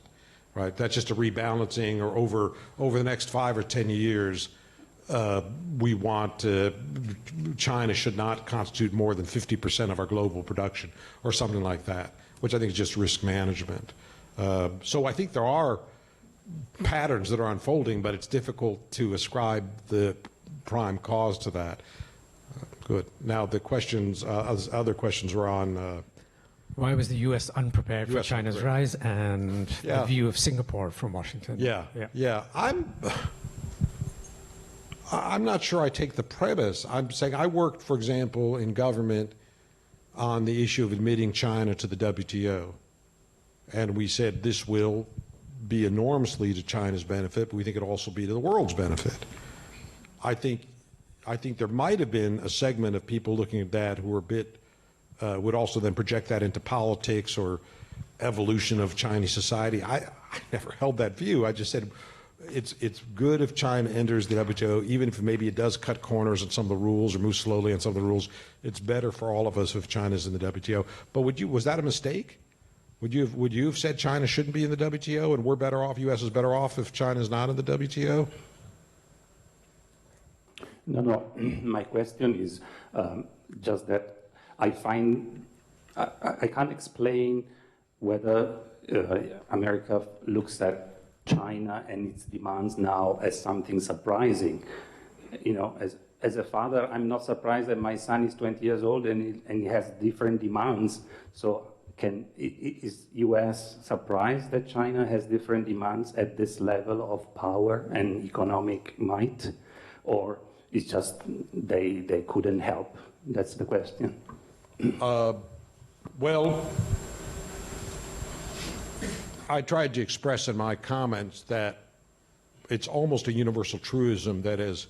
B: right? That's just a rebalancing, or over the next 5 or 10 years, we want China should not constitute more than 50% of our global production or something like that, which I think is just risk management. So I think there are patterns that are unfolding, but it's difficult to ascribe the prime cause to that. Good. Now the questions, other questions were on...
A: why was the U.S. unprepared for China's rise, and the view of Singapore from Washington?
B: Yeah. I'm not sure I take the premise. I'm saying I worked, for example, in government on the issue of admitting China to the WTO. And we said this will be enormously to China's benefit, but we think it'll also be to the world's benefit. I think there might have been a segment of people looking at that who were a bit, would also then project that into politics or evolution of Chinese society. I never held that view. I just said it's good if China enters the WTO, even if maybe it does cut corners on some of the rules or move slowly on some of the rules. It's better for all of us if China's in the WTO. But was that a mistake? Would you have said China shouldn't be in the WTO and we're better off, U.S. is better off if China's not in the WTO?
L: No. My question is just that I find I can't explain whether America looks at China and its demands now as something surprising. As a father, I'm not surprised that my son is 20 years old and he has different demands. So is U.S. surprised that China has different demands at this level of power and economic might? Or it's just they couldn't help? That's the question.
B: Well, I tried to express in my comments that it's almost a universal truism that as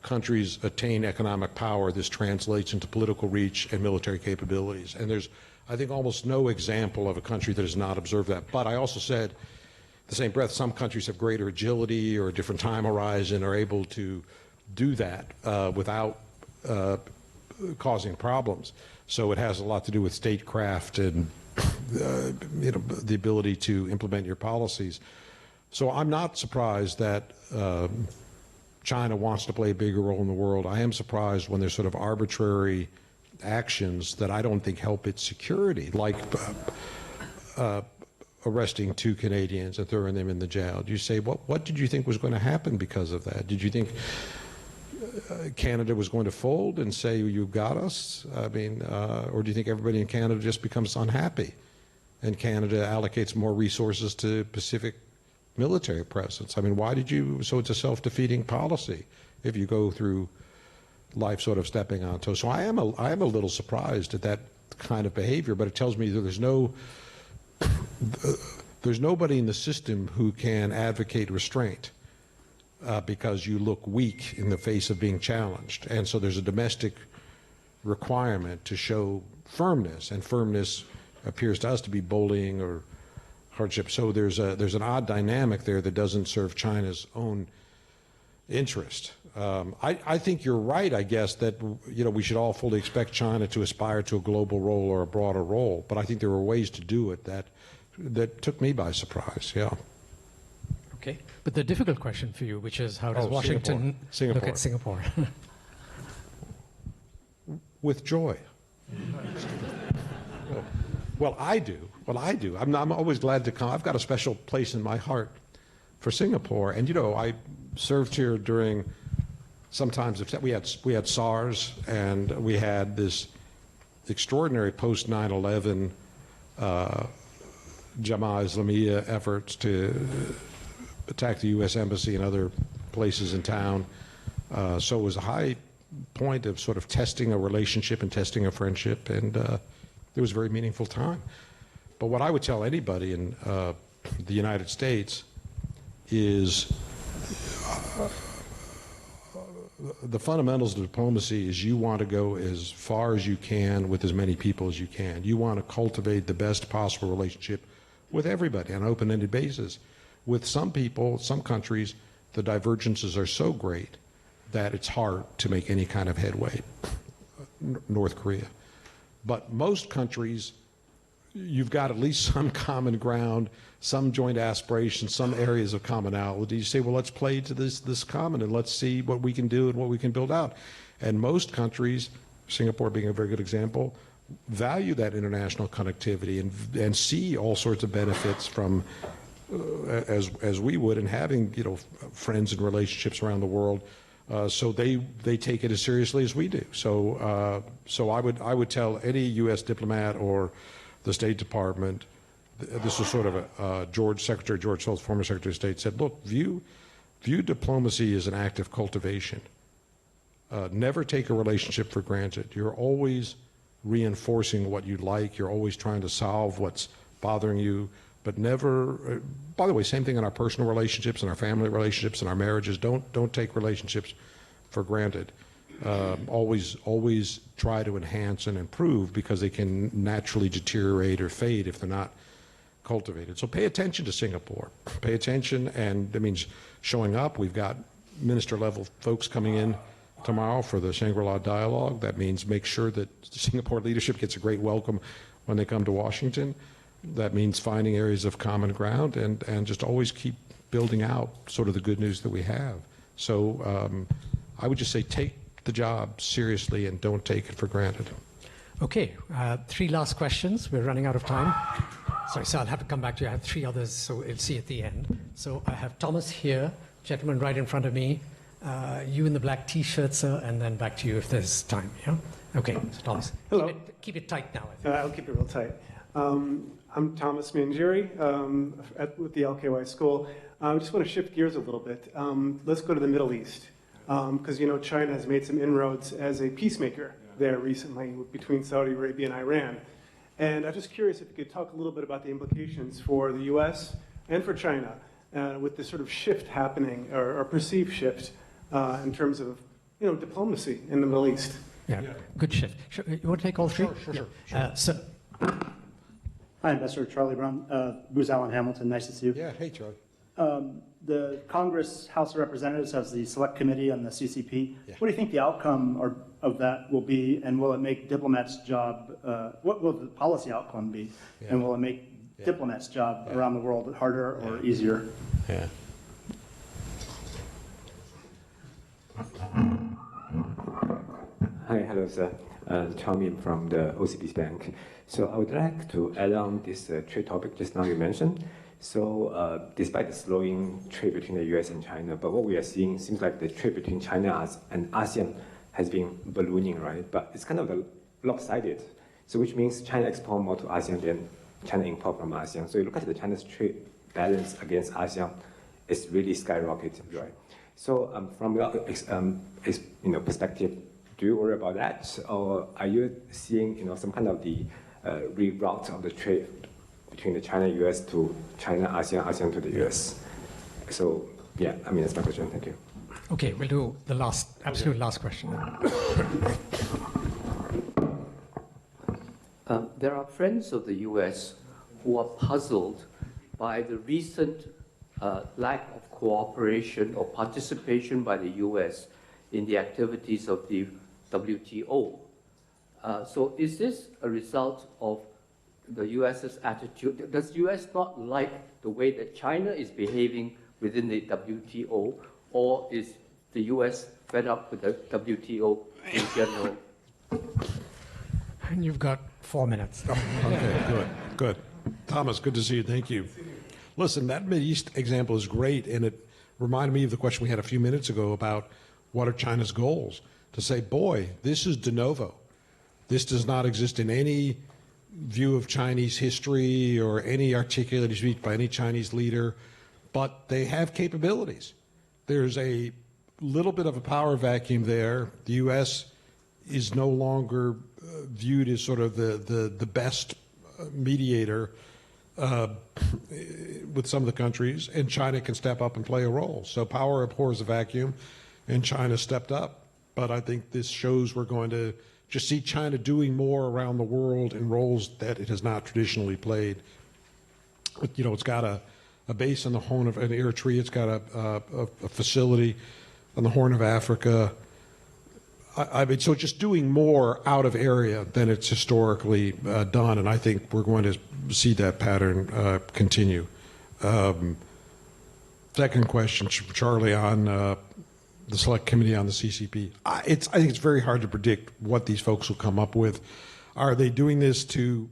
B: countries attain economic power, this translates into political reach and military capabilities. And there's, I think, almost no example of a country that has not observed that. But I also said, in the same breath, some countries have greater agility or a different time horizon, are able to do that without causing problems. So it has a lot to do with statecraft and the ability to implement your policies. So I'm not surprised that China wants to play a bigger role in the world. I am surprised when there's sort of arbitrary actions that I don't think help its security, like arresting 2 Canadians and throwing them in the jail. You say, what did you think was going to happen because of that? Did you think Canada was going to fold and say, you got us? I mean, or do you think everybody in Canada just becomes unhappy and Canada allocates more resources to Pacific military presence? I mean, why did you, so it's a self-defeating policy if you go through life sort of stepping on toes. So I am a little surprised at that kind of behavior, but it tells me that there's nobody in the system who can advocate restraint because you look weak in the face of being challenged. And so there's a domestic requirement to show firmness, and firmness appears to us to be bullying or hardship. So there's an odd dynamic there that doesn't serve China's own interest. I think you're right, I guess, that we should all fully expect China to aspire to a global role or a broader role. But I think there were ways to do it that took me by surprise. Yeah.
A: Okay. But the difficult question for you, which is how does Washington
B: Singapore.
A: look at Singapore?
B: With joy. Well, I do. I'm always glad to come. I've got a special place in my heart for Singapore. And, I served here during, sometimes we had SARS, and we had this extraordinary post 9/11 Jamaah Islamiyah efforts to attack the U.S. Embassy and other places in town. So it was a high point of sort of testing a relationship and testing a friendship, and it was a very meaningful time. But what I would tell anybody in the United States is the fundamentals of diplomacy is you want to go as far as you can with as many people as you can. You want to cultivate the best possible relationship with everybody on an open-ended basis. With some people, some countries, the divergences are so great that it's hard to make any kind of headway. North Korea. But most countries, you've got at least some common ground, some joint aspirations, some areas of commonality. You say, well, let's play to this common and let's see what we can do and what we can build out. And most countries, Singapore being a very good example, value that international connectivity and see all sorts of benefits from, as we would, in having friends and relationships around the world. So they take it as seriously as we do. So I would tell any U.S. diplomat or the State Department, this was sort of Secretary George Shultz, former Secretary of State, said, look, view diplomacy as an act of cultivation. Never take a relationship for granted. You're always reinforcing what you like. You're always trying to solve what's bothering you, but never, by the way, same thing in our personal relationships and our family relationships and our marriages. Don't take relationships for granted. Always try to enhance and improve, because they can naturally deteriorate or fade if they're not cultivated. So pay attention to Singapore. Pay attention, and that means showing up. We've got minister-level folks coming in tomorrow for the Shangri-La Dialogue. That means make sure that Singapore leadership gets a great welcome when they come to Washington. That means finding areas of common ground and just always keep building out sort of the good news that we have. So I would just say take the job seriously and don't take it for granted.
A: Okay, 3 last questions. We're running out of time. Sorry, so I'll have to come back to you. I have 3 others, so we'll see at the end. So I have Thomas here, gentleman right in front of me, you in the black T-shirt, sir, and then back to you if there's time. Yeah. Okay, so Thomas.
M: Hello.
A: Keep it tight now. I think.
M: I'll keep it real tight. I'm Thomas Manjiri with the LKY School. I just want to shift gears a little bit. Let's go to the Middle East, because China has made some inroads as a peacemaker there recently between Saudi Arabia and Iran. And I'm just curious if you could talk a little bit about the implications for the U.S. and for China with this sort of shift happening, or perceived shift, in terms of diplomacy in the Middle East.
A: Yeah, good shift. Sure. You want to take all 3?
B: Sure.
A: Sir.
N: Hi, Ambassador Charlie Brown. Bruce Allen Hamilton, nice to see you.
B: Yeah, hey, Charlie.
N: The Congress House of Representatives has the Select Committee on the CCP.
B: Yeah.
N: What do you think the outcome of that will be, and will it make diplomats' job, what will the policy outcome be, and will it make diplomats' job around the world harder or easier?
B: Yeah.
O: Hi, hello, sir. Tommy from the OCBC Bank. So I would like to add on this trade topic just now you mentioned. So despite the slowing trade between the US and China, but what we are seeing seems like the trade between China and ASEAN has been ballooning, right? But it's kind of lopsided. So which means China export more to ASEAN than China import from ASEAN. So you look at the China's trade balance against ASEAN, it's really skyrocketed, right? So from your perspective, do you worry about that, or are you seeing some kind of the reroute of the trade between the China-US to China, ASEAN, ASEAN to the US? So yeah, that's my question. Thank you.
A: Okay, we'll do the absolute last question.
F: There are friends of the US who are puzzled by the recent lack of cooperation or participation by the US in the activities of the WTO. So is this a result of the US's attitude? Does the US not like the way that China is behaving within the WTO, or is the U.S. fed up with the WTO in general?
A: And you've got 4 minutes.
B: Okay, good. Thomas, good to see you. Thank you. Listen, that Mideast example is great, and it reminded me of the question we had a few minutes ago about what are China's goals. To say, boy, this is de novo. This does not exist in any view of Chinese history or any articulated speech by any Chinese leader, but they have capabilities. There's a little bit of a power vacuum there. The U.S. is no longer viewed as sort of the best mediator with some of the countries, and China can step up and play a role. So power abhors a vacuum, and China stepped up. But I think this shows we're going to just see China doing more around the world in roles that it has not traditionally played. You know, it's got a base on the Horn of Eritrea. It's got a facility on the Horn of Africa. I mean, so just doing more out of area than it's historically done, and I think we're going to see that pattern continue. Second question, Charlie, on the Select Committee on the CCP. I think it's very hard to predict what these folks will come up with. Are they doing this to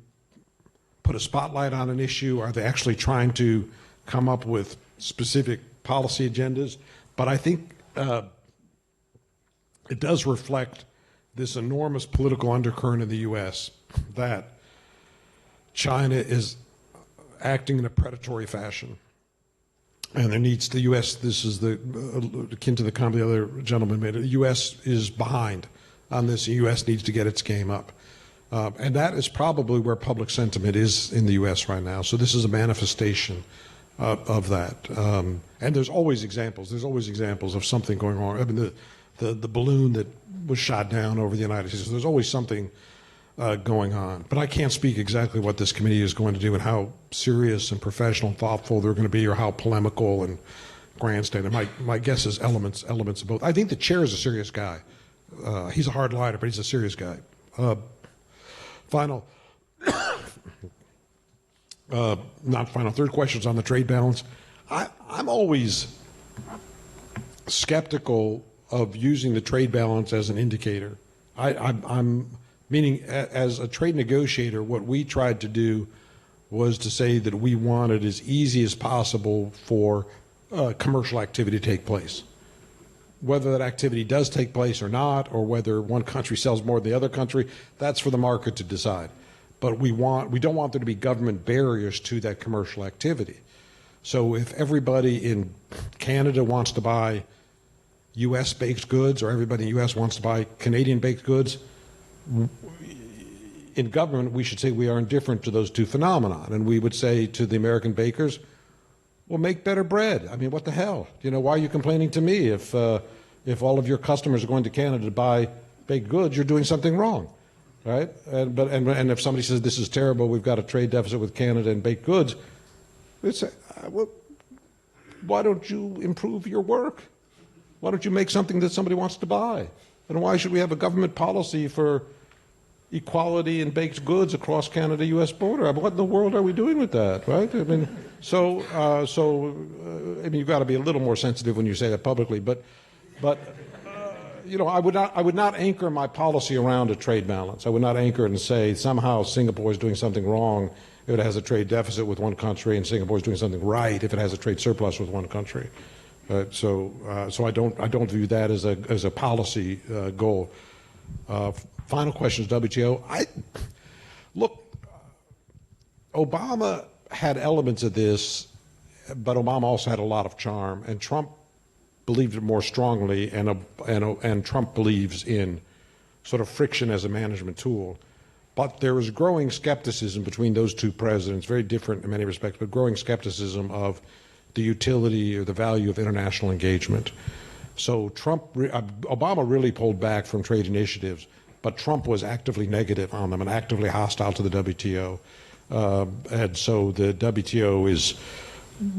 B: put a spotlight on an issue? Are they actually trying to come up with specific policy agendas? But I think it does reflect this enormous political undercurrent in the U.S. that China is acting in a predatory fashion. And there needs the U.S., this is akin to the comment the other gentleman made, the U.S. is behind on this. The U.S. needs to get its game up. And that is probably where public sentiment is in the U.S. right now. So this is a manifestation of that. And there's always examples. There's always examples of something going on. I mean, the balloon that was shot down over the United States, there's always something going on. But I can't speak exactly what this committee is going to do and how serious and professional and thoughtful they're going to be, or how polemical and grandstanding. My guess is elements of both. I think the chair is a serious guy. He's a hard liner, but he's a serious guy. Third question is on the trade balance. I'm always skeptical of using the trade balance as an indicator. I'm meaning, as a trade negotiator, what we tried to do was to say that we wanted as easy as possible for commercial activity to take place. Whether that activity does take place or not, or whether one country sells more than the other country, that's for the market to decide. But we don't want there to be government barriers to that commercial activity. So if everybody in Canada wants to buy U.S. baked goods, or everybody in the U.S. wants to buy Canadian baked goods, in government we should say we are indifferent to those two phenomena, and we would say to the American bakers, well, make better bread. I mean, what the hell? You know, why are you complaining to me if all of your customers are going to Canada to buy baked goods? You're doing something wrong, right? And if somebody says this is terrible, we've got a trade deficit with Canada and baked goods, we'd say, well, why don't you improve your work? Why don't you make something that somebody wants to buy? And why should we have a government policy for equality in baked goods across Canada-U.S. border? I mean, what in the world are we doing with that, right? I mean, I mean, you've got to be a little more sensitive when you say that publicly. But you know, I would not anchor my policy around a trade balance. I would not anchor it and say somehow Singapore is doing something wrong if it has a trade deficit with one country, and Singapore is doing something right if it has a trade surplus with one country. So I don't view that as a policy goal. Final question is WTO. Look, Obama had elements of this, but Obama also had a lot of charm, and Trump believed it more strongly, and Trump believes in sort of friction as a management tool. But there is growing skepticism between those two presidents, very different in many respects, but growing skepticism of the utility or the value of international engagement. So Obama really pulled back from trade initiatives, but Trump was actively negative on them and actively hostile to the WTO. And so the WTO's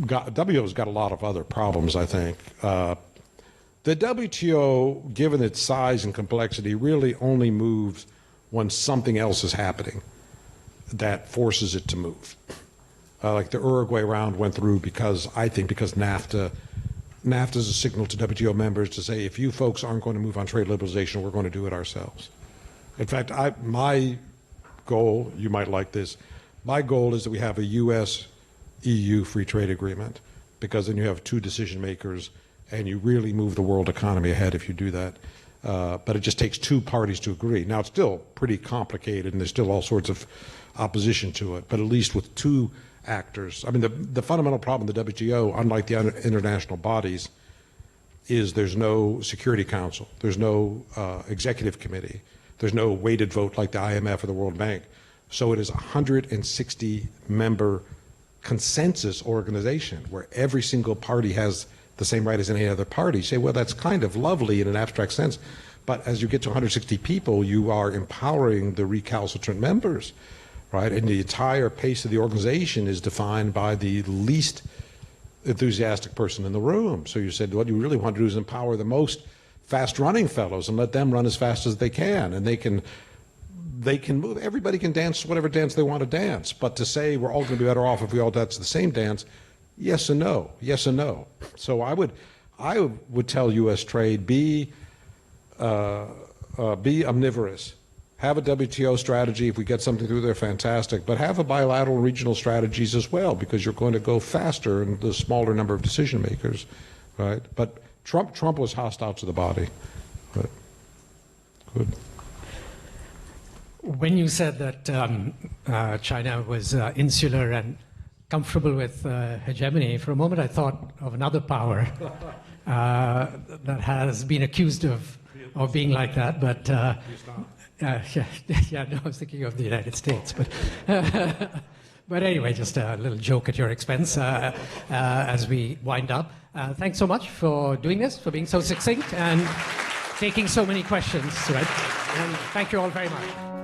B: got a lot of other problems, I think. The WTO, given its size and complexity, really only moves when something else is happening that forces it to move. like the Uruguay round went through because NAFTA is a signal to WTO members to say, if you folks aren't going to move on trade liberalization, we're going to do it ourselves. In fact, my goal, you might like this, my goal is that we have a U.S.-EU free trade agreement, because then you have two decision makers and you really move the world economy ahead if you do that. But it just takes two parties to agree. Now, it's still pretty complicated and there's still all sorts of opposition to it, but at least with two actors. I mean, the fundamental problem in the WTO, unlike the international bodies, is there's no Security Council, there's no executive committee, there's no weighted vote like the IMF or the World Bank. So it is a 160-member consensus organization where every single party has the same right as any other party. You say, well, that's kind of lovely in an abstract sense, but as you get to 160 people, you are empowering the recalcitrant members, right? And the entire pace of the organization is defined by the least enthusiastic person in the room. So you said, what you really want to do is empower the most fast-running fellows and let them run as fast as they can, and they can move. Everybody can dance whatever dance they want to dance, but to say we're all going to be better off if we all dance the same dance, yes and no, yes and no. So I would tell U.S. trade, be omnivorous. Have a WTO strategy. If we get something through there, fantastic. But have a bilateral and regional strategies as well, because you're going to go faster in the smaller number of decision makers, right? But Trump was hostile to the body. But good.
A: When you said that China was insular and comfortable with hegemony, for a moment I thought of another power that has been accused of being like that, but no, I was thinking of the United States, but but anyway, just a little joke at your expense as we wind up. Thanks so much for doing this, for being so succinct and taking so many questions, right? And thank you all very much.